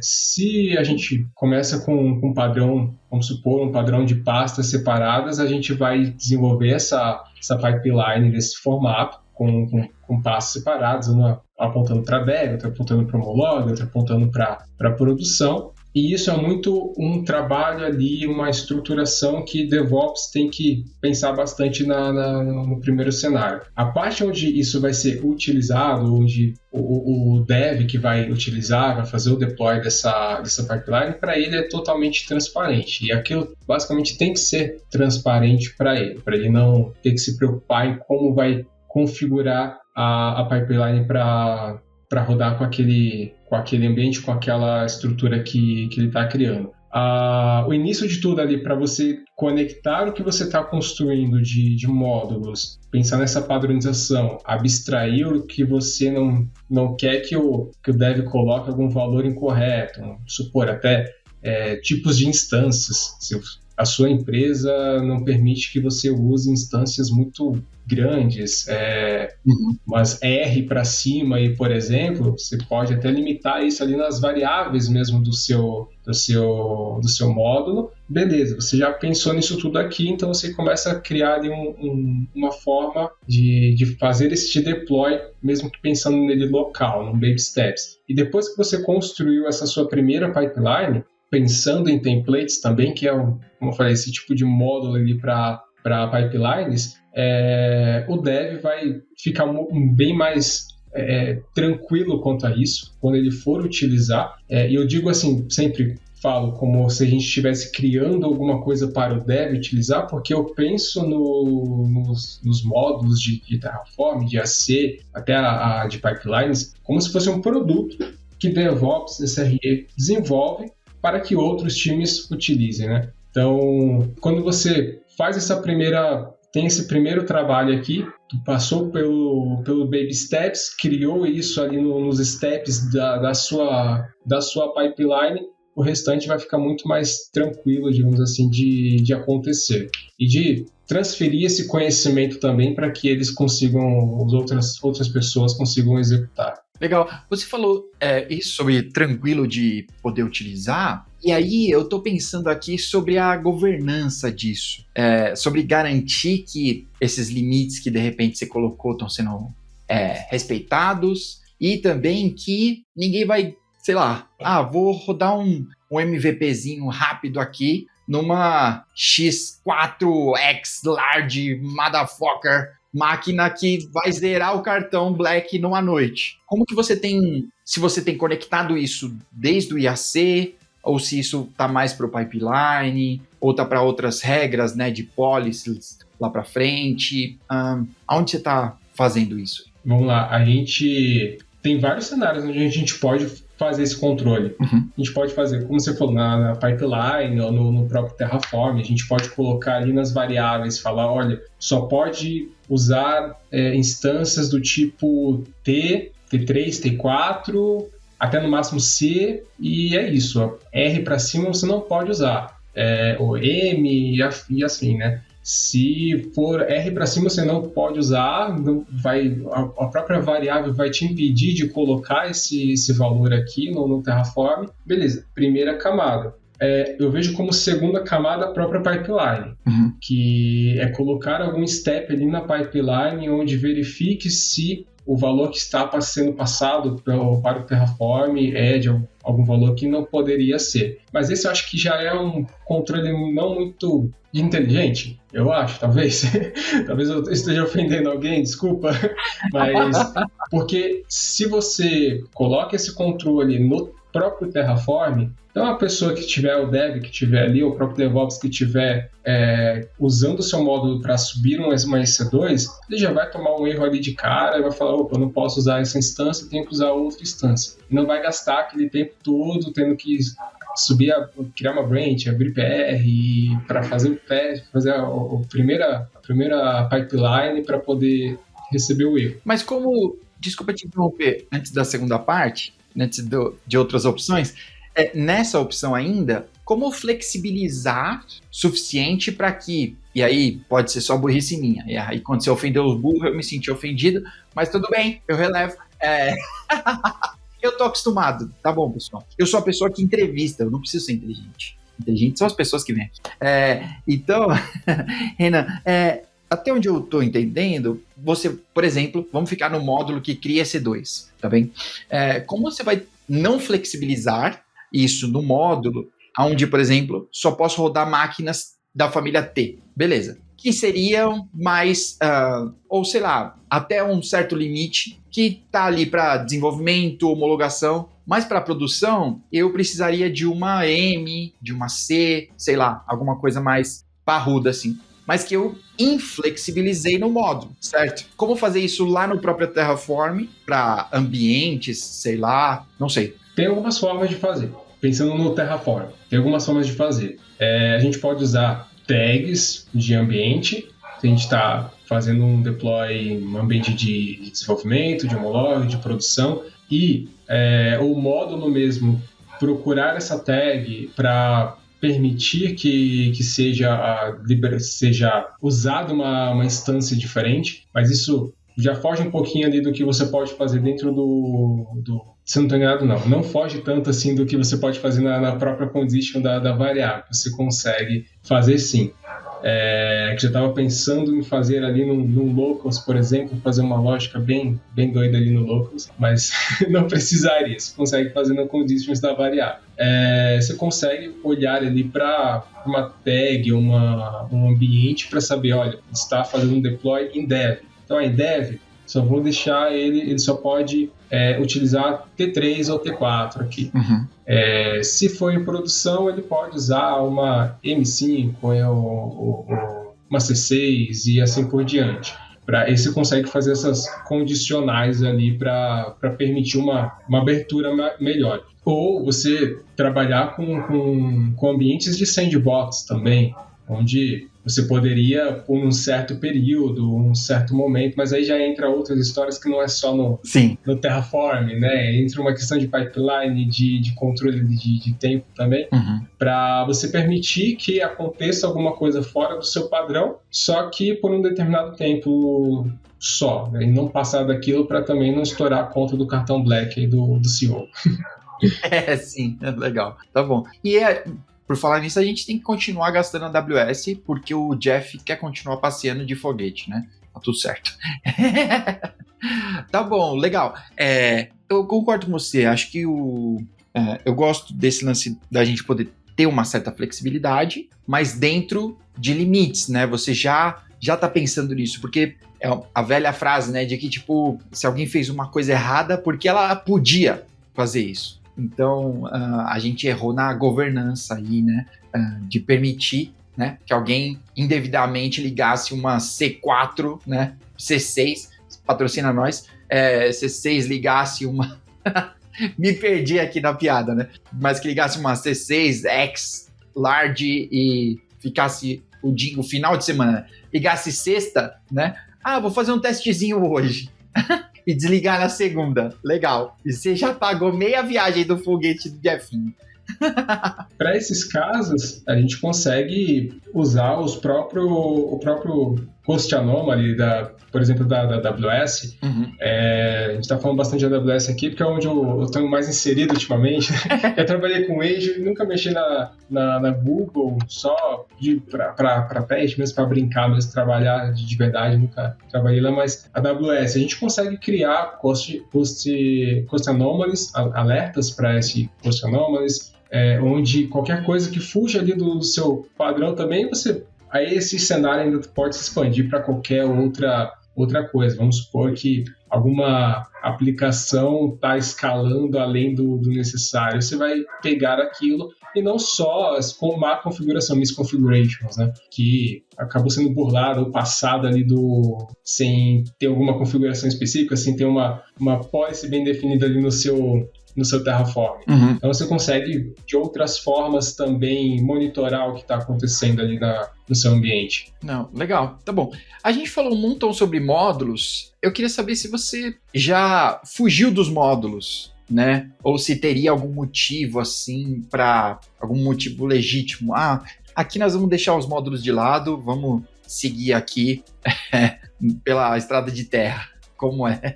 Se a gente começa com um padrão, vamos supor, um padrão de pastas separadas, a gente vai desenvolver essa pipeline desse formato, com pastas separadas, uma apontando para dev, outra apontando para homolog, outra apontando para produção. E isso é muito um trabalho ali, uma estruturação que DevOps tem que pensar bastante no primeiro cenário. A parte onde isso vai ser utilizado, onde o dev que vai utilizar, vai fazer o deploy dessa pipeline, para ele é totalmente transparente. E aquilo basicamente tem que ser transparente para ele não ter que se preocupar em como vai configurar a pipeline para rodar com aquele ambiente, com aquela estrutura que ele está criando. O início de tudo ali, para você conectar o que você está construindo de módulos, pensar nessa padronização, abstrair o que você não quer que o dev coloque algum valor incorreto, supor até tipos de instâncias. Se a sua empresa não permite que você use instâncias muito grandes, mas R para cima, e, por exemplo, você pode até limitar isso ali nas variáveis mesmo do seu módulo. Beleza, você já pensou nisso tudo aqui, então você começa a criar ali uma forma de fazer esse deploy, mesmo que pensando nele local, no baby steps. E depois que você construiu essa sua primeira pipeline, pensando em templates também, que é, como eu falei, esse tipo de módulo ali para pipelines, o dev vai ficar bem mais tranquilo quanto a isso, quando ele for utilizar. E eu digo assim, sempre falo como se a gente estivesse criando alguma coisa para o dev utilizar, porque eu penso nos módulos de Terraform, de AC, até de pipelines, como se fosse um produto que DevOps, SRE, desenvolve para que outros times utilizem, né? Então, quando você faz tem esse primeiro trabalho aqui, tu passou pelo baby steps, criou isso ali nos steps da sua pipeline, o restante vai ficar muito mais tranquilo, digamos assim, de acontecer. E de transferir esse conhecimento também para que eles consigam, outras pessoas consigam executar. Legal. Você falou isso sobre tranquilo de poder utilizar, e aí eu estou pensando aqui sobre a governança disso, sobre garantir que esses limites que de repente você colocou estão sendo respeitados, e também que ninguém vai, sei lá, vou rodar um MVPzinho rápido aqui numa X4X Large Motherfucker máquina que vai zerar o cartão Black numa noite. Como que se você tem conectado isso desde o IAC, ou se isso está mais para o pipeline, ou está para outras regras, né, de policies lá para frente, aonde você está fazendo isso? Vamos lá, a gente tem vários cenários onde a gente pode fazer esse controle. Uhum. A gente pode fazer, como você falou, na pipeline ou no próprio Terraform, a gente pode colocar ali nas variáveis, falar, olha, só pode usar instâncias do tipo T, T3, T4, até no máximo C, e é isso. R para cima você não pode usar. O M e assim, né? Se for R para cima, você não pode usar, a própria variável vai te impedir de colocar esse valor aqui no Terraform. Beleza, primeira camada. Eu vejo como segunda camada a própria pipeline, uhum, que é colocar algum step ali na pipeline onde verifique se o valor que está sendo passado para o Terraform é de algum valor que não poderia ser. Mas esse eu acho que já é um controle não muito inteligente, eu acho, talvez. Talvez eu esteja ofendendo alguém, desculpa. Mas porque se você coloca esse controle no próprio Terraform, então a pessoa que tiver, o dev que tiver ali, ou o próprio DevOps que tiver usando o seu módulo para subir uma EC2, ele já vai tomar um erro ali de cara e vai falar, opa, eu não posso usar essa instância, eu tenho que usar outra instância. E não vai gastar aquele tempo tempo todo tendo que criar uma branch, abrir PR para fazer o teste, fazer a primeira pipeline para poder receber o erro. Mas desculpa te interromper, antes da segunda parte, antes de outras opções, nessa opção ainda, como flexibilizar suficiente para que, e aí pode ser só burrice minha, e aí quando você ofendeu os burros eu me senti ofendido, mas tudo bem, eu relevo. Eu tô acostumado, tá bom, pessoal? Eu sou a pessoa que entrevista, eu não preciso ser inteligente. Inteligentes são as pessoas que vêm aqui. Então, Renan, até onde eu tô entendendo, você, por exemplo, vamos ficar no módulo que cria C2, tá bem? Como você vai não flexibilizar isso no módulo, onde, por exemplo, só posso rodar máquinas da família T, beleza? Que seriam mais, ou sei lá, até um certo limite que tá ali para desenvolvimento, homologação, mas para produção eu precisaria de uma M, de uma C, sei lá, alguma coisa mais parruda assim, mas que eu inflexibilizei no módulo, certo? Como fazer isso lá no próprio Terraform para ambientes, sei lá, não sei. Tem algumas formas de fazer. Pensando no Terraform, tem algumas formas de fazer. A gente pode usar tags de ambiente. Se a gente está fazendo um deploy em um ambiente de desenvolvimento, de homolog, de produção, e o módulo mesmo procurar essa tag para permitir que seja usada uma instância diferente, mas isso já foge um pouquinho ali do que você pode fazer dentro se eu não estou enganado, não foge tanto assim do que você pode fazer na própria condition da variável. Você consegue fazer sim. Que já estava pensando em fazer ali num locals, por exemplo, fazer uma lógica bem doida ali no locals, mas não precisaria. Você consegue fazer na conditions da variável. Você consegue olhar ali para uma tag, um ambiente para saber, olha, está fazendo um deploy em dev. Então, em dev, só vou deixar ele só pode utilizar T3 ou T4 aqui. Uhum. Se for em produção, ele pode usar uma M5 ou uma C6 e assim por diante. Aí você consegue fazer essas condicionais ali para permitir uma abertura melhor. Ou você trabalhar com ambientes de sandbox também, onde você poderia, por um certo período, um certo momento, mas aí já entra outras histórias que não é só no Terraform, né? Entra uma questão de pipeline, de controle de tempo também, para você permitir que aconteça alguma coisa fora do seu padrão, só que por um determinado tempo só, né? E não passar daquilo para também não estourar a conta do cartão Black aí do CEO. Sim, legal, tá bom. E por falar nisso, a gente tem que continuar gastando a AWS, porque o Jeff quer continuar passeando de foguete, né? Tá tudo certo. Tá bom, legal. Eu concordo com você, acho que eu gosto desse lance da gente poder ter uma certa flexibilidade, mas dentro de limites, né? Você já tá pensando nisso, porque é a velha frase, né, de que, tipo, se alguém fez uma coisa errada, porque ela podia fazer isso. Então, a gente errou na governança aí, né, de permitir, né, que alguém indevidamente ligasse uma C4, né, C6, patrocina nós, C6 ligasse uma... Me perdi aqui na piada, né, mas que ligasse uma C6 X large e ficasse o final de semana, ligasse sexta, né, vou fazer um testezinho hoje. E desligar na segunda. Legal. E você já pagou meia viagem do foguete do Jeffinho. Para esses casos, a gente consegue usar o próprio host anomaly, por exemplo, da AWS. A gente está falando bastante de AWS aqui, porque é onde eu estou mais inserido ultimamente. Eu trabalhei com Azure, nunca mexi na Google, só para teste mesmo, para brincar mesmo, trabalhar de verdade, nunca trabalhei lá, mas a AWS, a gente consegue criar host anomalies, alertas para esse host anomalies, onde qualquer coisa que fuja ali do seu padrão também, aí esse cenário ainda pode se expandir para qualquer outra coisa. Vamos supor que alguma aplicação está escalando além do necessário. Você vai pegar aquilo e não só com má configuração, misconfigurations, né? Que acabou sendo burlada ou passada ali sem ter alguma configuração específica, sem ter uma policy bem definida ali no no seu Terraform. Uhum. Então você consegue, de outras formas, também monitorar o que está acontecendo ali no seu ambiente. Não, legal, tá bom. A gente falou um montão sobre módulos. Eu queria saber se você já fugiu dos módulos, né? Ou se teria algum motivo, assim, para algum motivo legítimo. Aqui nós vamos deixar os módulos de lado, vamos seguir aqui pela estrada de terra. Como é?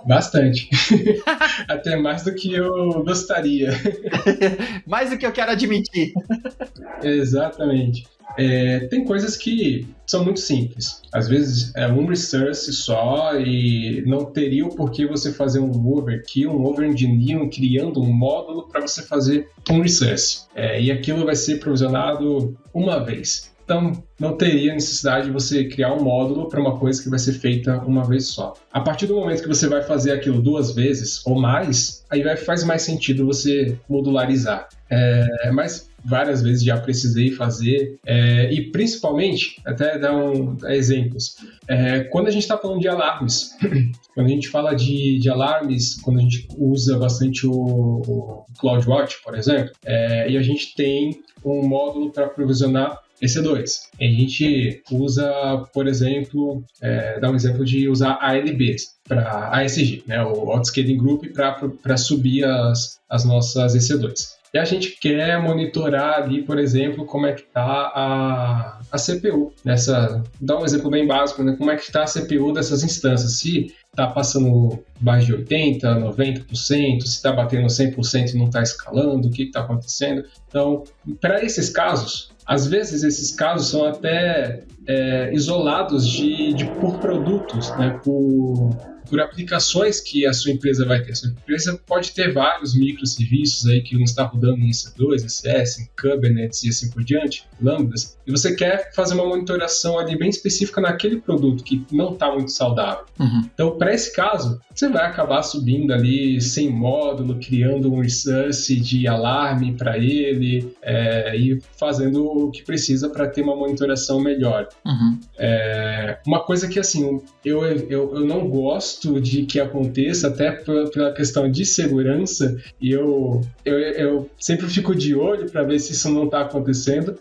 Bastante. Até mais do que eu gostaria. Mais do que eu quero admitir. Exatamente. Tem coisas que são muito simples. Às vezes é um resource só e não teria o porquê você fazer um overkill, um overengineering, criando um módulo para você fazer um resource. E aquilo vai ser provisionado uma vez. Então, não teria necessidade de você criar um módulo para uma coisa que vai ser feita uma vez só. A partir do momento que você vai fazer aquilo 2 vezes ou mais, aí faz mais sentido você modularizar. Mas várias vezes já precisei fazer, e principalmente, até dar exemplos, quando a gente está falando de alarmes, quando a gente fala de alarmes, quando a gente usa bastante o CloudWatch, por exemplo, e a gente tem um módulo para provisionar EC2. A gente usa, por exemplo, dá um exemplo de usar ALBs para ASG, né, o Autoscaling Group, para subir as nossas EC2. E a gente quer monitorar ali, por exemplo, como é que está a CPU. Dá um exemplo bem básico, né? Como é que está a CPU dessas instâncias. Se está passando mais de 80%, 90%, se está batendo 100% e não está escalando, o que está acontecendo. Então, para esses casos, às vezes esses casos são até isolados por produtos, né? Por aplicações que a sua empresa vai ter. A sua empresa pode ter vários microserviços aí que não está rodando em EC2, ECS, em Kubernetes e assim por diante, lambdas, e você quer fazer uma monitoração ali bem específica naquele produto que não está muito saudável. Uhum. Então, para esse caso, você vai acabar subindo ali sem módulo, criando um resource de alarme para ele e fazendo o que precisa para ter uma monitoração melhor. Uhum. Uma coisa que, assim, eu não gosto de que aconteça, até pela questão de segurança, e eu sempre fico de olho para ver se isso não está acontecendo,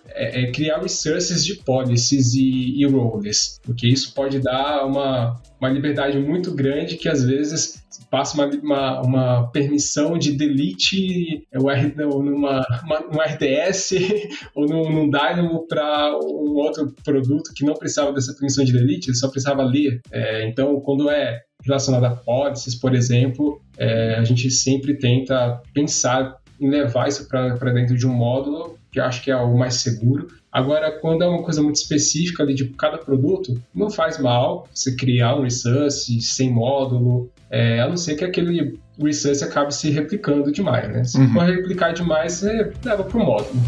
criar resources de policies e roles, porque isso pode dar uma liberdade muito grande que às vezes passa uma permissão de delete num RDS ou num Dynamo para um outro produto que não precisava dessa permissão de delete, ele só precisava ler. Então, quando é relacionado a policies, por exemplo, a gente sempre tenta pensar em levar isso para dentro de um módulo, que eu acho que é o mais seguro. Agora, quando é uma coisa muito específica ali de cada produto, não faz mal você criar um resource sem módulo, a não ser que aquele resource acabe se replicando demais, né? Se for replicar demais, você leva para o módulo.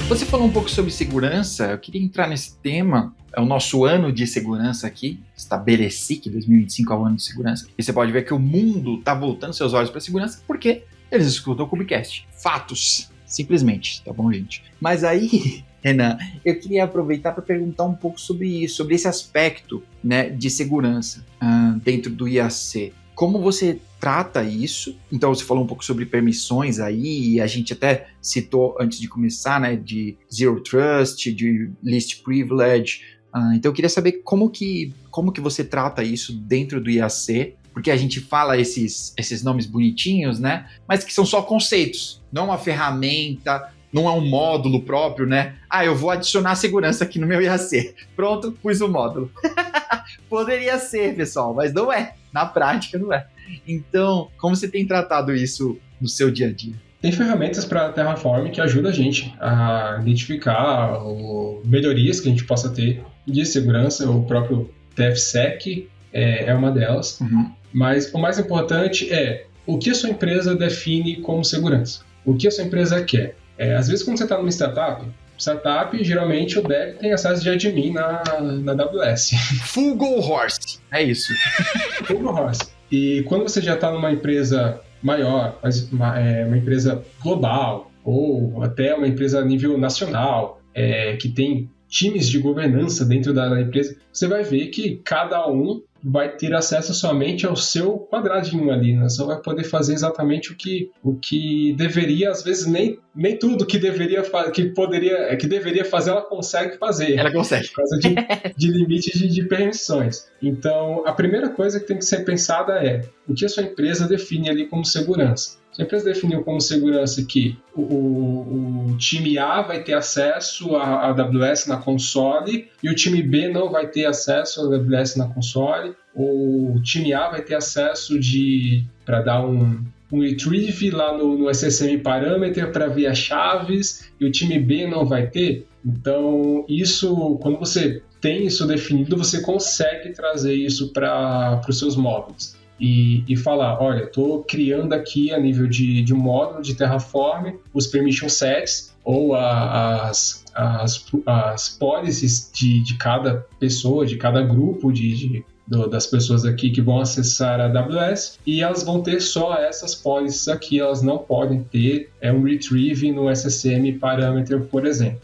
Você falou um pouco sobre segurança, eu queria entrar nesse tema, é o nosso ano de segurança aqui, estabeleci que 2025 é o ano de segurança, e você pode ver que o mundo está voltando seus olhos para a segurança, porque eles escutam o KubeCast. Fatos, simplesmente, tá bom, gente? Mas aí, Renan, eu queria aproveitar para perguntar um pouco sobre isso, sobre esse aspecto, né, de segurança dentro do IAC. Como você trata isso? Então, você falou um pouco sobre permissões aí, e a gente até citou antes de começar, né, de Zero Trust, de Least Privilege. Então, eu queria saber como que você trata isso dentro do IAC, porque a gente fala esses nomes bonitinhos, né, mas que são só conceitos, não uma ferramenta, não é um módulo próprio, né? Eu vou adicionar segurança aqui no meu IAC. Pronto, pus o módulo. Poderia ser, pessoal, mas não é. Na prática, não é. Então, como você tem tratado isso no seu dia a dia? Tem ferramentas para Terraform que ajudam a gente a identificar melhorias que a gente possa ter de segurança. O próprio DevSec é uma delas. Uhum. Mas o mais importante é o que a sua empresa define como segurança. O que a sua empresa quer. Às vezes, quando você está numa startup, geralmente o dev tem acesso de admin na AWS. Full go horse, é isso. Full go horse. E quando você já está numa empresa maior, uma empresa global, ou até uma empresa a nível nacional, que tem times de governança dentro da empresa, você vai ver que cada um vai ter acesso somente ao seu quadradinho ali, né? Só vai poder fazer exatamente o que deveria, às vezes nem tudo que deveria fazer ela consegue fazer. Ela consegue. Por causa de limites de permissões. Então, a primeira coisa que tem que ser pensada é o que a sua empresa define ali como segurança. Se a empresa definiu como segurança que o time A vai ter acesso à AWS na console e o time B não vai ter acesso à AWS na console, ou o time A vai ter acesso para dar um retrieve lá no SSM Parameter para ver as chaves e o time B não vai ter. Então, isso, quando você tem isso definido, você consegue trazer isso para os seus módulos. E falar, olha, estou criando aqui a nível de módulo de Terraform os permission sets ou as policies de cada pessoa, de cada grupo das pessoas aqui que vão acessar a AWS, e elas vão ter só essas policies aqui, elas não podem ter um retrieve no SSM Parameter, por exemplo.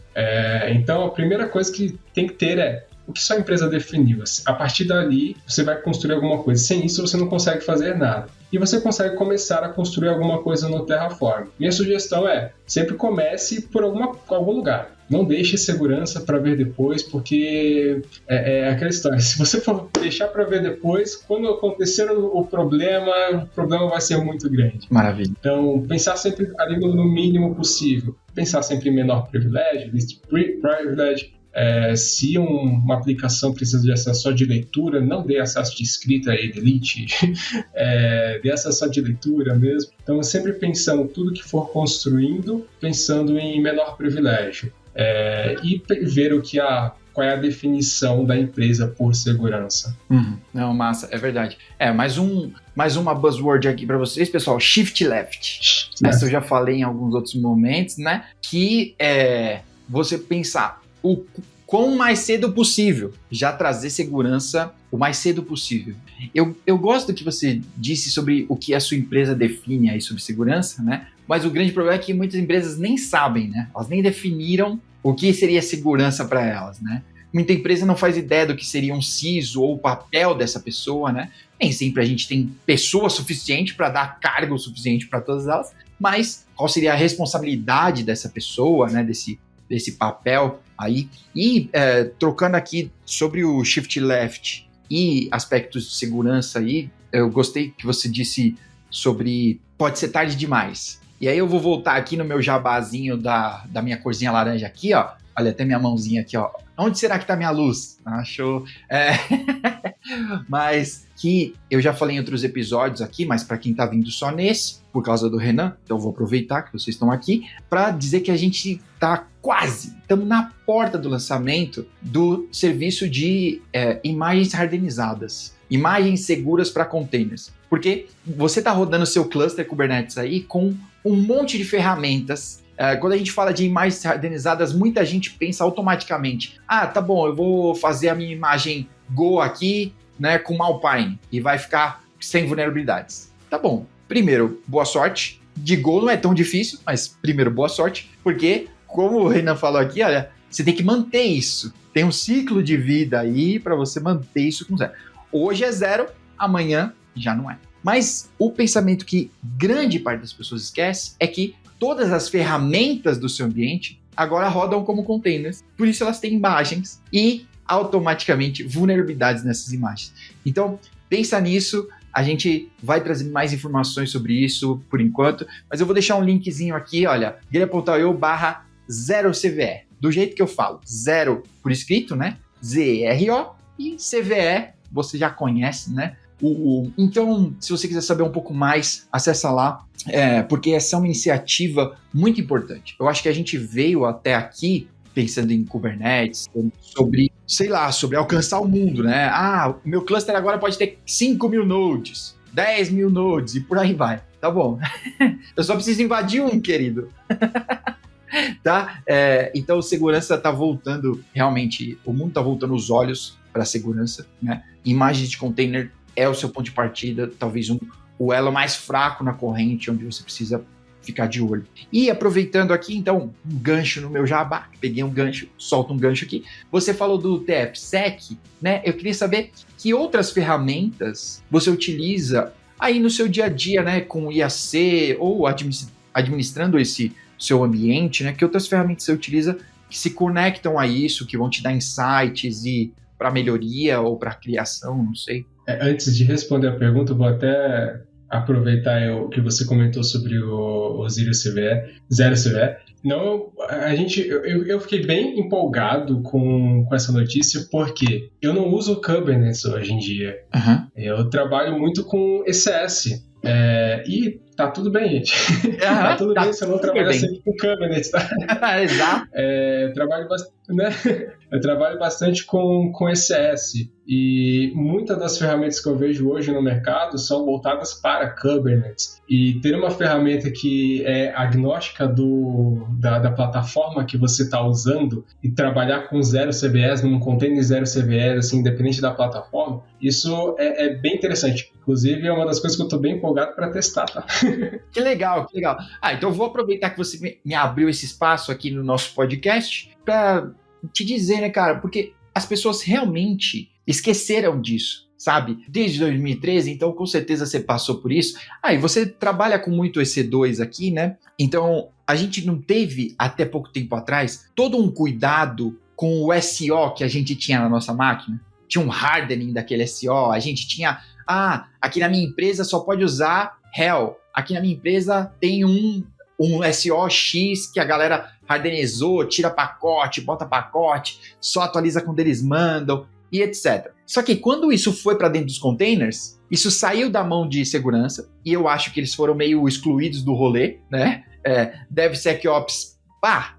Então, a primeira coisa que tem que ter é o que sua empresa definiu. A partir dali, você vai construir alguma coisa. Sem isso, você não consegue fazer nada. E você consegue começar a construir alguma coisa no Terraform. Minha sugestão é, sempre comece por algum lugar. Não deixe segurança para ver depois, porque é aquela história. Se você for deixar para ver depois, quando acontecer o problema vai ser muito grande. Maravilha. Então, pensar sempre ali no mínimo possível. Pensar sempre em menor privilégio, least privilege. Se uma aplicação precisa de acesso só de leitura, não dê acesso de escrita e delete, dê acesso só de leitura mesmo. Então, sempre pensando tudo que for construindo, pensando em menor privilégio. E ver qual é a definição da empresa por segurança. Não, massa, é verdade. Mais uma buzzword aqui para vocês, pessoal, Shift Left. Essa eu já falei em alguns outros momentos, né? Que é você pensar o quão mais cedo possível, já trazer segurança o mais cedo possível. Eu gosto do que você disse sobre o que a sua empresa define aí sobre segurança, né? Mas o grande problema é que muitas empresas nem sabem, né? Elas nem definiram o que seria segurança para elas, né? Muita empresa não faz ideia do que seria um CISO ou o papel dessa pessoa, né? Nem sempre a gente tem pessoa suficiente para dar cargo suficiente para todas elas, mas qual seria a responsabilidade dessa pessoa, né? Desse papel aí. E trocando aqui sobre o Shift Left e aspectos de segurança aí, eu gostei que você disse sobre pode ser tarde demais. E aí eu vou voltar aqui no meu jabazinho da minha corzinha laranja aqui, ó. Olha, até minha mãozinha aqui, ó. Onde será que tá minha luz? Achou? Mas que eu já falei em outros episódios aqui, mas para quem tá vindo só nesse, por causa do Renan, então eu vou aproveitar que vocês estão aqui para dizer que a gente tá estamos na porta do lançamento do serviço de imagens hardenizadas, imagens seguras para containers. Porque você tá rodando seu cluster Kubernetes aí com um monte de ferramentas. Quando a gente fala de imagens hardenizadas, muita gente pensa automaticamente, tá bom, eu vou fazer a minha imagem Go aqui, né, com Alpine, e vai ficar sem vulnerabilidades. Tá bom, primeiro, boa sorte. De Go não é tão difícil, mas primeiro, boa sorte, porque, como o Renan falou aqui, olha, você tem que manter isso. Tem um ciclo de vida aí para você manter isso com zero. Hoje é zero, amanhã já não é. Mas o pensamento que grande parte das pessoas esquece é que todas as ferramentas do seu ambiente agora rodam como containers. Por isso elas têm imagens e automaticamente vulnerabilidades nessas imagens. Então, pensa nisso. A gente vai trazer mais informações sobre isso por enquanto, mas eu vou deixar um linkzinho aqui, olha, guilherme.io/0CVE. Do jeito que eu falo, 0 por escrito, né? ZERO e CVE, você já conhece, né? Então, se você quiser saber um pouco mais, acessa lá, porque essa é uma iniciativa muito importante. Eu acho que a gente veio até aqui pensando em Kubernetes, sobre alcançar o mundo, né? O meu cluster agora pode ter 5.000 nodes, 10.000 nodes e por aí vai. Tá bom. Eu só preciso invadir um, querido. Tá? Então, segurança tá voltando, realmente, o mundo tá voltando os olhos para a segurança, né? Imagens de container é o seu ponto de partida, talvez o elo mais fraco na corrente, onde você precisa ficar de olho. E aproveitando aqui, então, um gancho no meu jabá, peguei um gancho, solto um gancho aqui. Você falou do TFSec, né? Eu queria saber que outras ferramentas você utiliza aí no seu dia a dia, né? Com IAC ou administrando esse seu ambiente, né? Que outras ferramentas você utiliza que se conectam a isso, que vão te dar insights e para melhoria ou para criação, não sei. Antes de responder a pergunta, eu vou até aproveitar o que você comentou sobre o Zero CVE. Não, eu fiquei bem empolgado com essa notícia, porque eu não uso Kubernetes hoje em dia. Uhum. Eu trabalho muito com ECS. E tá tudo bem, gente. Tá tudo bem se eu não trabalhar sempre com Kubernetes, tá? Exato. Eu trabalho bastante com ECS. E muitas das ferramentas que eu vejo hoje no mercado são voltadas para Kubernetes. E ter uma ferramenta que é agnóstica da plataforma que você está usando e trabalhar com zero CVEs, num container zero CVEs, assim, independente da plataforma, isso é bem interessante. Inclusive, é uma das coisas que eu estou bem empolgado para testar, tá? Que legal, que legal. Então eu vou aproveitar que você me abriu esse espaço aqui no nosso podcast para te dizer, né, cara, porque as pessoas realmente esqueceram disso, sabe? Desde 2013, então com certeza você passou por isso. E você trabalha com muito EC2 aqui, né? Então a gente não teve, até pouco tempo atrás, todo um cuidado com o SO que a gente tinha na nossa máquina. Tinha um hardening daquele SO, a gente tinha, aqui na minha empresa só pode usar Hell, aqui na minha empresa tem um SO X que a galera hardenizou, tira pacote, bota pacote, só atualiza quando eles mandam e etc. Só que quando isso foi para dentro dos containers, isso saiu da mão de segurança e eu acho que eles foram meio excluídos do rolê, né? DevSecOps,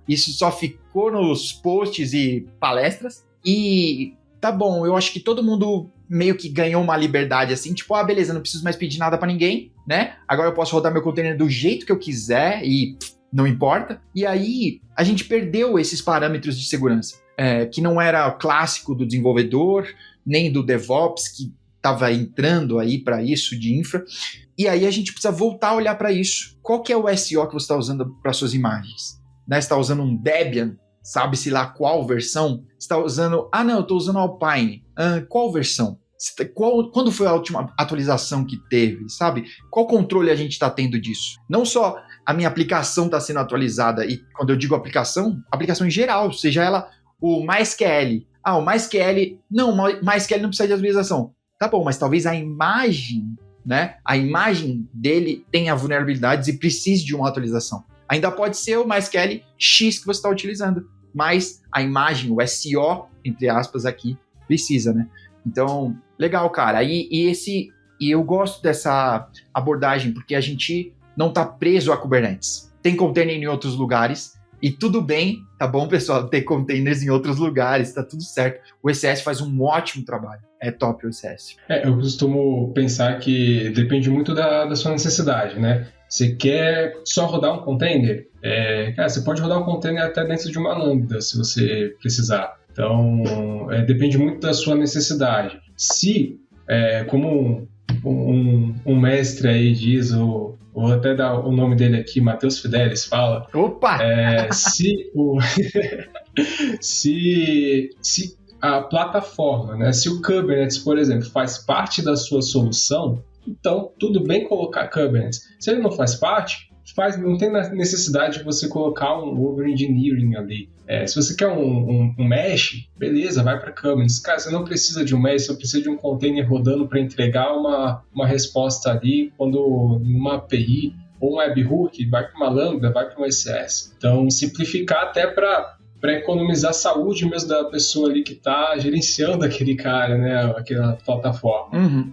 isso só ficou nos posts e palestras e tá bom, eu acho que todo mundo meio que ganhou uma liberdade assim, tipo, beleza, não preciso mais pedir nada para ninguém, né? Agora eu posso rodar meu container do jeito que eu quiser e não importa. E aí a gente perdeu esses parâmetros de segurança, que não era clássico do desenvolvedor, nem do DevOps, que estava entrando aí para isso de infra. E aí a gente precisa voltar a olhar para isso. Qual que é o SO que você está usando para suas imagens? Né? Você está usando um Debian? Sabe-se lá qual versão? Você está usando... eu estou usando Alpine. Qual versão? Quando foi a última atualização que teve, sabe? Qual controle a gente está tendo disso? Não só a minha aplicação está sendo atualizada, e quando eu digo aplicação em geral, seja ela o MySQL. O MySQL... Não, o MySQL não precisa de atualização. Tá bom, mas talvez a imagem, né? A imagem dele tenha vulnerabilidades e precise de uma atualização. Ainda pode ser o MySQL X que você está utilizando, mas a imagem, o SO, entre aspas, aqui, precisa, né? Então, legal, cara. E eu gosto dessa abordagem, porque a gente não está preso a Kubernetes. Tem container em outros lugares, e tudo bem, tá bom, pessoal, ter containers em outros lugares, tá tudo certo. O ECS faz um ótimo trabalho. É top o ECS. Eu costumo pensar que depende muito da sua necessidade, né? Você quer só rodar um container? Você pode rodar um container até dentro de uma Lambda, se você precisar. Então, depende muito da sua necessidade. Se, como um mestre aí diz, vou até dar o nome dele aqui, Matheus Fidelis, fala... Opa! Se a plataforma, né, se o Kubernetes, por exemplo, faz parte da sua solução, então tudo bem colocar Kubernetes. Se ele não faz parte, não tem necessidade de você colocar um over-engineering ali. Se você quer um mesh, beleza, vai para Kubernetes. Cara, você não precisa de um mesh, você precisa de um container rodando para entregar uma resposta ali, quando uma API ou um webhook vai para uma Lambda, vai para um ECS. Então, simplificar até para economizar a saúde mesmo da pessoa ali que está gerenciando aquele cara, né, aquela plataforma. Uhum.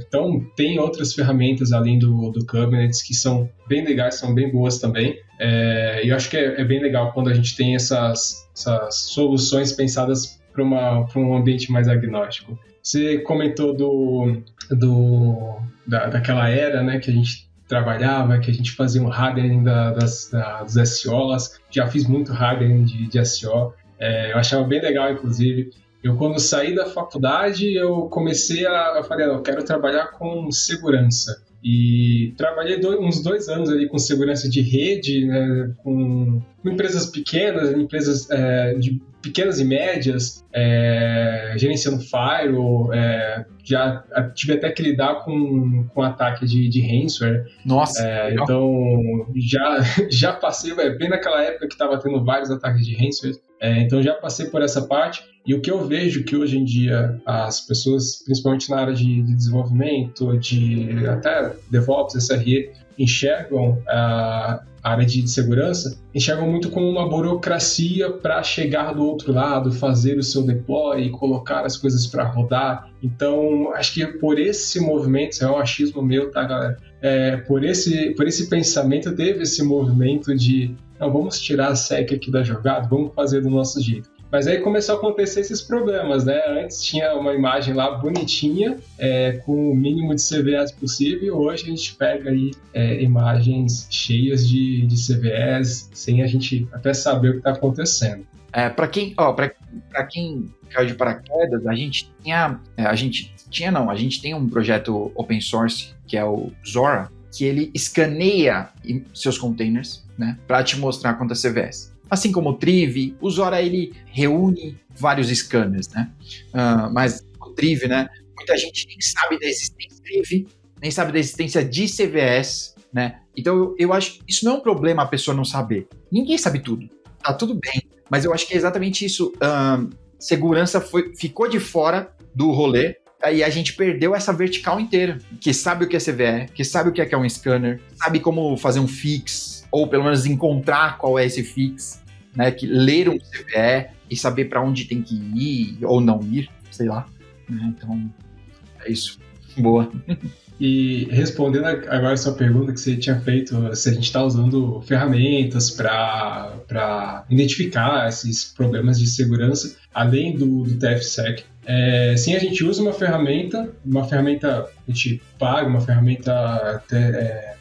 Então, tem outras ferramentas além do Kubernetes que são bem legais, são bem boas também. E eu acho que é bem legal quando a gente tem essas soluções pensadas para um ambiente mais agnóstico. Você comentou daquela era, né, que a gente trabalhava, que a gente fazia um hardening dos SOs, já fiz muito hardening de SO, eu achava bem legal, inclusive. Eu, quando saí da faculdade, eu comecei eu falei, eu quero trabalhar com segurança. e trabalhei uns 2 anos ali com segurança de rede, né, com empresas pequenas, de pequenas e médias, gerenciando firewall, já tive até que lidar com ataque de ransomware. Nossa, então já passei, bem naquela época que estava tendo vários ataques de ransomware, então já passei por essa parte, e o que eu vejo que hoje em dia as pessoas, principalmente na área de desenvolvimento, de até DevOps, SRE, enxergam a área de segurança, enxergam muito como uma burocracia para chegar do outro lado, fazer o seu deploy e colocar as coisas para rodar. Então, acho que por esse movimento, isso é um achismo meu, tá, galera? Por esse pensamento, teve esse movimento de não, vamos tirar a SEC aqui da jogada, vamos fazer do nosso jeito. Mas aí começou a acontecer esses problemas, né? Antes tinha uma imagem lá bonitinha, com o mínimo de CVEs possível. Hoje a gente pega aí imagens cheias de CVEs, sem a gente até saber o que está acontecendo. Para quem caiu de paraquedas, a gente tem um projeto open source, que é o Zora, que ele escaneia seus containers, né, para te mostrar quantas CVEs. Assim como o Triv, o Zora ele reúne vários scanners, né? Mas o Triv, né? Muita gente nem sabe da existência do Triv, nem sabe da existência de CVEs, né? Então eu acho que isso não é um problema a pessoa não saber. Ninguém sabe tudo, tá tudo bem. Mas eu acho que é exatamente isso. Segurança ficou de fora do rolê. Aí a gente perdeu essa vertical inteira, que sabe o que é CVE, que sabe o que é um scanner, sabe como fazer um fix, ou pelo menos encontrar qual é esse fix, né? Que ler um CVE e saber para onde tem que ir ou não ir, sei lá. Então, é isso. Boa. E respondendo agora a sua pergunta que você tinha feito, se a gente está usando ferramentas para identificar esses problemas de segurança, além do TFSec. Sim, a gente usa uma ferramenta a gente paga, uma ferramenta até,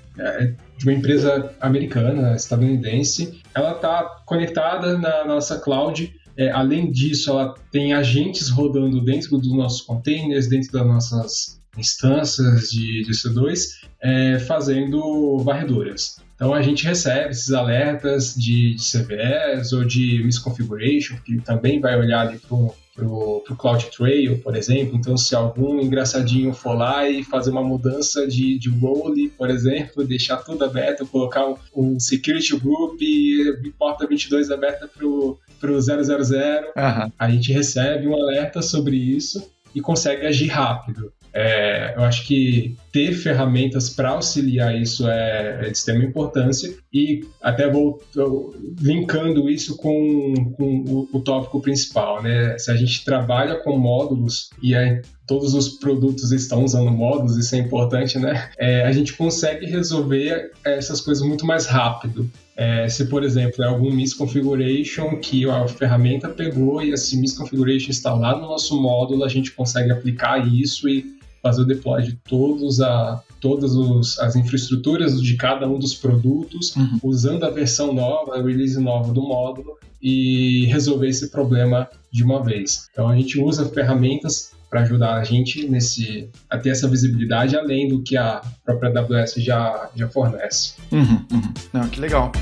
de uma empresa americana, estadunidense. Ela está conectada na nossa cloud. Além disso, ela tem agentes rodando dentro dos nossos containers, dentro das nossas instâncias de C2, fazendo varreduras. Então a gente recebe esses alertas de CVEs ou de misconfiguration, que também vai olhar ali para o CloudTrail, por exemplo. Então, se algum engraçadinho for lá e fazer uma mudança de role, por exemplo, deixar tudo aberto, colocar um security group e porta 22 aberta para o 000, a gente recebe um alerta sobre isso e consegue agir rápido. Eu acho que ter ferramentas para auxiliar isso é de extrema importância, e até vou linkando isso com o tópico principal, né? Se a gente trabalha com módulos e todos os produtos estão usando módulos, isso é importante, né? A gente consegue resolver essas coisas muito mais rápido. Se, por exemplo, é algum misconfiguration que a ferramenta pegou e esse misconfiguration está lá no nosso módulo, a gente consegue aplicar isso e fazer o deploy de todas as infraestruturas de cada um dos produtos, usando a versão nova, a release nova do módulo, e resolver esse problema de uma vez. Então a gente usa ferramentas para ajudar a gente a ter essa visibilidade, além do que a própria AWS já fornece. Não, que legal.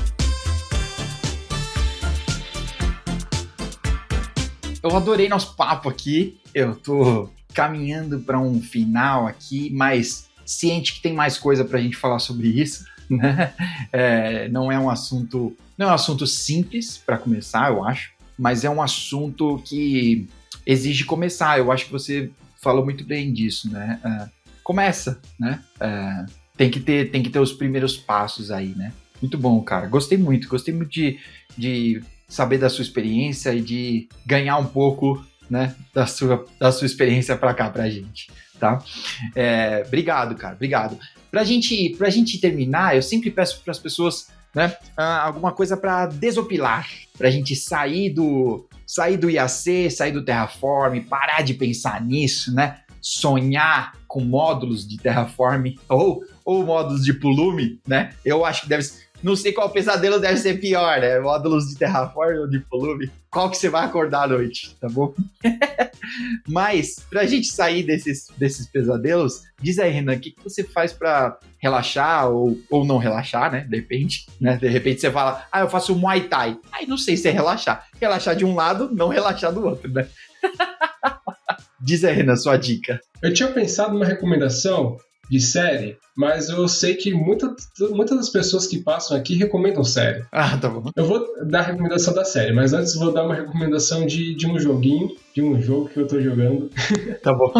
Eu adorei nosso papo aqui. Eu tô caminhando para um final aqui, mas ciente que tem mais coisa para a gente falar sobre isso, né? Não é um assunto simples para começar, eu acho, mas é um assunto que exige começar. Eu acho que você falou muito bem disso, né? Começa, né? Tem que ter os primeiros passos aí, né? Muito bom, cara. Gostei muito de saber da sua experiência e de ganhar um pouco, né, da sua experiência para cá, pra gente, tá? Obrigado, cara, obrigado. Pra gente terminar, eu sempre peço para as pessoas, né, alguma coisa para desopilar, pra gente sair do IAC, sair do Terraform, parar de pensar nisso, né? Sonhar com módulos de Terraform ou módulos de Pulumi, né? Eu acho que Não sei qual pesadelo deve ser pior, né? Módulos de terraform ou de volume. Qual que você vai acordar à noite, tá bom? Mas, pra gente sair desses pesadelos, diz aí, Renan, o que você faz pra relaxar ou não relaxar, né? Depende, né? De repente você fala, eu faço Muay Thai. Aí não sei se é relaxar. Relaxar de um lado, não relaxar do outro, né? Diz aí, Renan, sua dica. Eu tinha pensado numa recomendação de série, mas eu sei que muitas das pessoas que passam aqui recomendam série. Tá bom. Eu vou dar a recomendação da série, mas antes vou dar uma recomendação de um joguinho, de um jogo que eu tô jogando. Tá bom.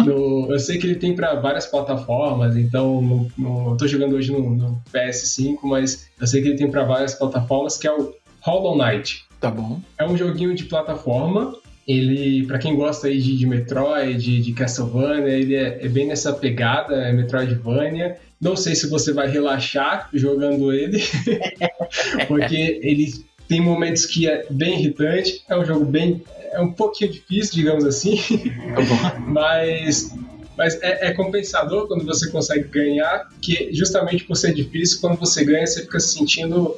Eu sei que ele tem para várias plataformas, então eu tô jogando hoje no PS5, mas eu sei que ele tem para várias plataformas, que é o Hollow Knight. Tá bom. É um joguinho de plataforma. Ele, pra quem gosta aí de Metroid, de Castlevania, ele é bem nessa pegada, é Metroidvania. Não sei se você vai relaxar jogando ele, porque ele tem momentos que é bem irritante, é um jogo é um pouquinho difícil, digamos assim, mas é compensador quando você consegue ganhar, que justamente por ser difícil, quando você ganha, você fica se sentindo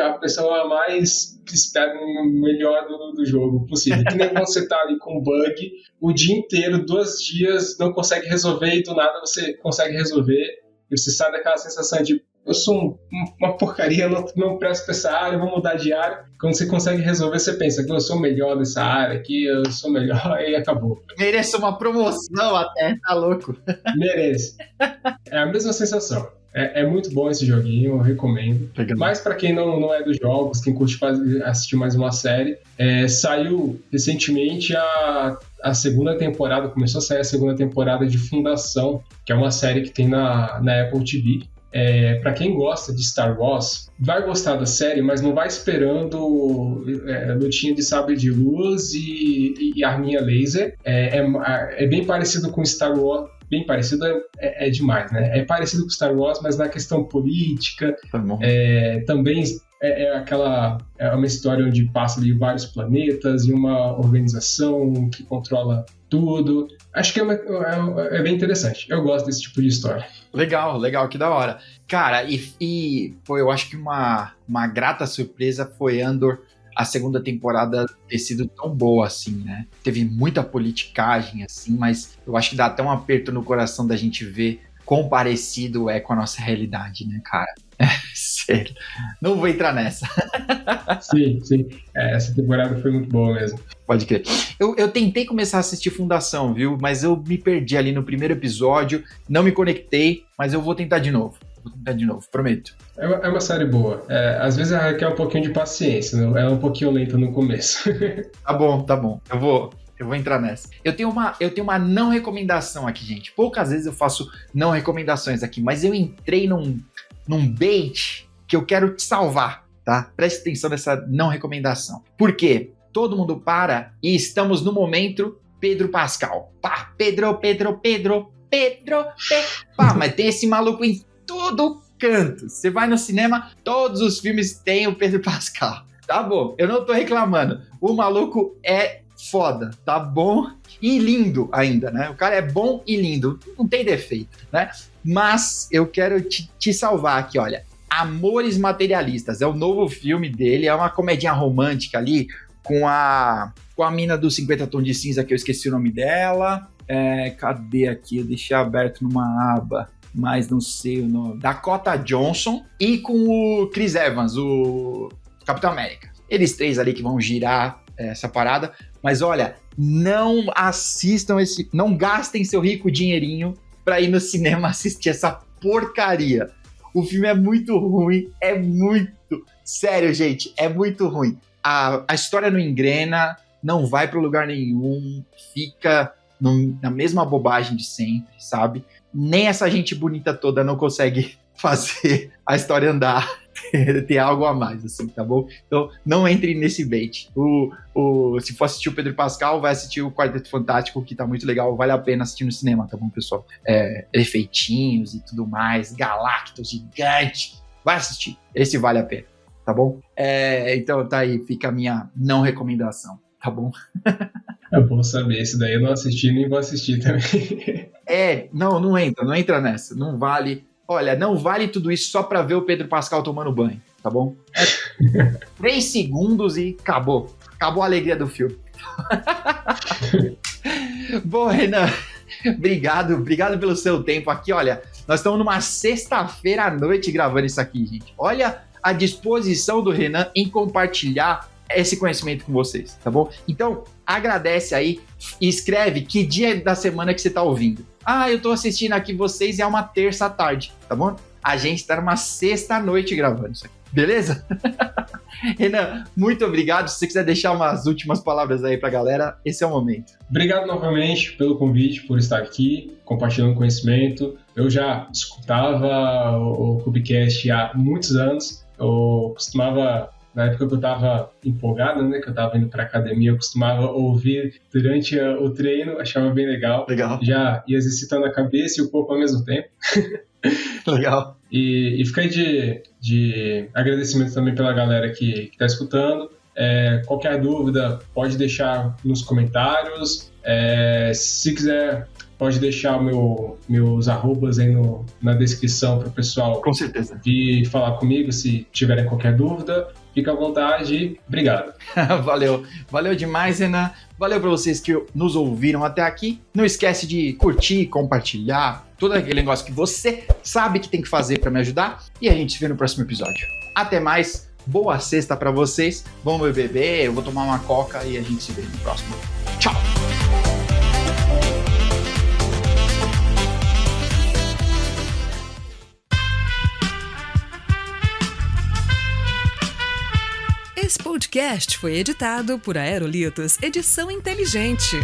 a pessoa mais que espera o melhor do jogo possível. Que nem quando você tá ali com bug o dia inteiro, 2 dias, não consegue resolver e do nada você consegue resolver e você sai daquela sensação de eu sou uma porcaria, não presto pra essa área, vou mudar de área. Quando você consegue resolver, você pensa que eu sou o melhor dessa área aqui, eu sou o melhor e acabou. Merece uma promoção até, tá louco? Merece. É a mesma sensação. É muito bom esse joguinho, eu recomendo. Legal. Mas pra quem não é dos jogos, quem curte assistir mais uma série, saiu recentemente a segunda temporada, começou a sair a segunda temporada de Fundação, que é uma série que tem na Apple TV. Pra quem gosta de Star Wars, vai gostar da série, mas não vai esperando lutinha de sabre de luz e arminha laser. É bem parecido com Star Wars. Bem parecido é demais, né? É parecido com Star Wars, mas na questão política, também é uma história onde passa ali vários planetas e uma organização que controla tudo. Acho que é bem interessante. Eu gosto desse tipo de história. Legal, que da hora. Cara, eu acho que uma grata surpresa foi Andor, a segunda temporada ter sido tão boa assim, né? Teve muita politicagem, assim, mas eu acho que dá até um aperto no coração da gente ver quão parecido é com a nossa realidade, né, cara? Sério. Não vou entrar nessa. Sim. Essa temporada foi muito boa mesmo. Pode crer. Eu tentei começar a assistir Fundação, viu? Mas eu me perdi ali no primeiro episódio, não me conectei, mas eu vou tentar de novo. Prometo. É uma série boa. Às vezes ela requer um pouquinho de paciência, né? Ela é um pouquinho lenta no começo. Tá bom. Eu vou entrar nessa. Eu tenho uma não recomendação aqui, gente. Poucas vezes eu faço não recomendações aqui, mas eu entrei num bait que eu quero te salvar, tá? Preste atenção nessa não recomendação. Por quê? Todo mundo para e estamos no momento Pedro Pascal. Pá, Pedro. Pá, mas tem esse maluco em todo canto. Você vai no cinema, todos os filmes têm o Pedro Pascal. Tá bom, eu não tô reclamando. O maluco é foda, tá bom? E lindo ainda, né? O cara é bom e lindo, não tem defeito, né? Mas eu quero te salvar aqui, olha. Amores Materialistas, é o novo filme dele, é uma comedinha romântica ali, com a mina dos 50 Tons de Cinza, que eu esqueci o nome dela. Cadê aqui? Eu deixei aberto numa aba, mas não sei o nome. Dakota Johnson e com o Chris Evans, o Capitão América. Eles 3 ali que vão girar essa parada. Mas olha, não não gastem seu rico dinheirinho pra ir no cinema assistir essa porcaria. O filme é muito ruim, sério, gente, é muito ruim. A história não engrena, não vai pra lugar nenhum, fica na mesma bobagem de sempre, sabe? Nem essa gente bonita toda não consegue fazer a história andar. Tem algo a mais, assim, tá bom? Então, não entre nesse bait. Se for assistir o Pedro Pascal, vai assistir o Quarteto Fantástico, que tá muito legal, vale a pena assistir no cinema, tá bom, pessoal? Efeitinhos e tudo mais, Galactus gigante, vai assistir, esse vale a pena, tá bom? Então, tá aí, fica a minha não recomendação, tá bom? É bom saber, esse daí eu não assisti, nem vou assistir também. Não entra nessa, não vale. olha, não vale tudo isso só para ver o Pedro Pascal tomando banho, tá bom? 3 segundos e acabou. Acabou a alegria do filme. Bom, Renan, obrigado pelo seu tempo aqui. Olha, nós estamos numa sexta-feira à noite gravando isso aqui, gente. Olha a disposição do Renan em compartilhar esse conhecimento com vocês, tá bom? Então, agradece aí e escreve que dia da semana que você tá ouvindo. Eu tô assistindo aqui vocês e é uma terça à tarde, tá bom? A gente tá numa sexta à noite gravando isso aqui, beleza? Renan, muito obrigado. Se você quiser deixar umas últimas palavras aí pra galera, esse é o momento. Obrigado novamente pelo convite, por estar aqui, compartilhando conhecimento. Eu já escutava o Cubicast há muitos anos. Eu costumava, na época que eu estava empolgado, né, que eu estava indo para academia, eu costumava ouvir durante o treino, achava bem legal. Já ia exercitando a cabeça e o corpo ao mesmo tempo. Legal. E fica aí de agradecimento também pela galera que está escutando. Qualquer dúvida, pode deixar nos comentários. Se quiser, pode deixar meus arrobas aí na descrição para o pessoal. Com certeza. E falar comigo se tiverem qualquer dúvida. Fica à vontade. Obrigado. Valeu demais, Renan. Valeu para vocês que nos ouviram até aqui. Não esquece de curtir, compartilhar, todo aquele negócio que você sabe que tem que fazer para me ajudar. E a gente se vê no próximo episódio. Até mais. Boa sexta para vocês. Vamos beber, eu vou tomar uma coca e a gente se vê no próximo. Tchau. Esse podcast foi editado por Aerolitos Edição Inteligente.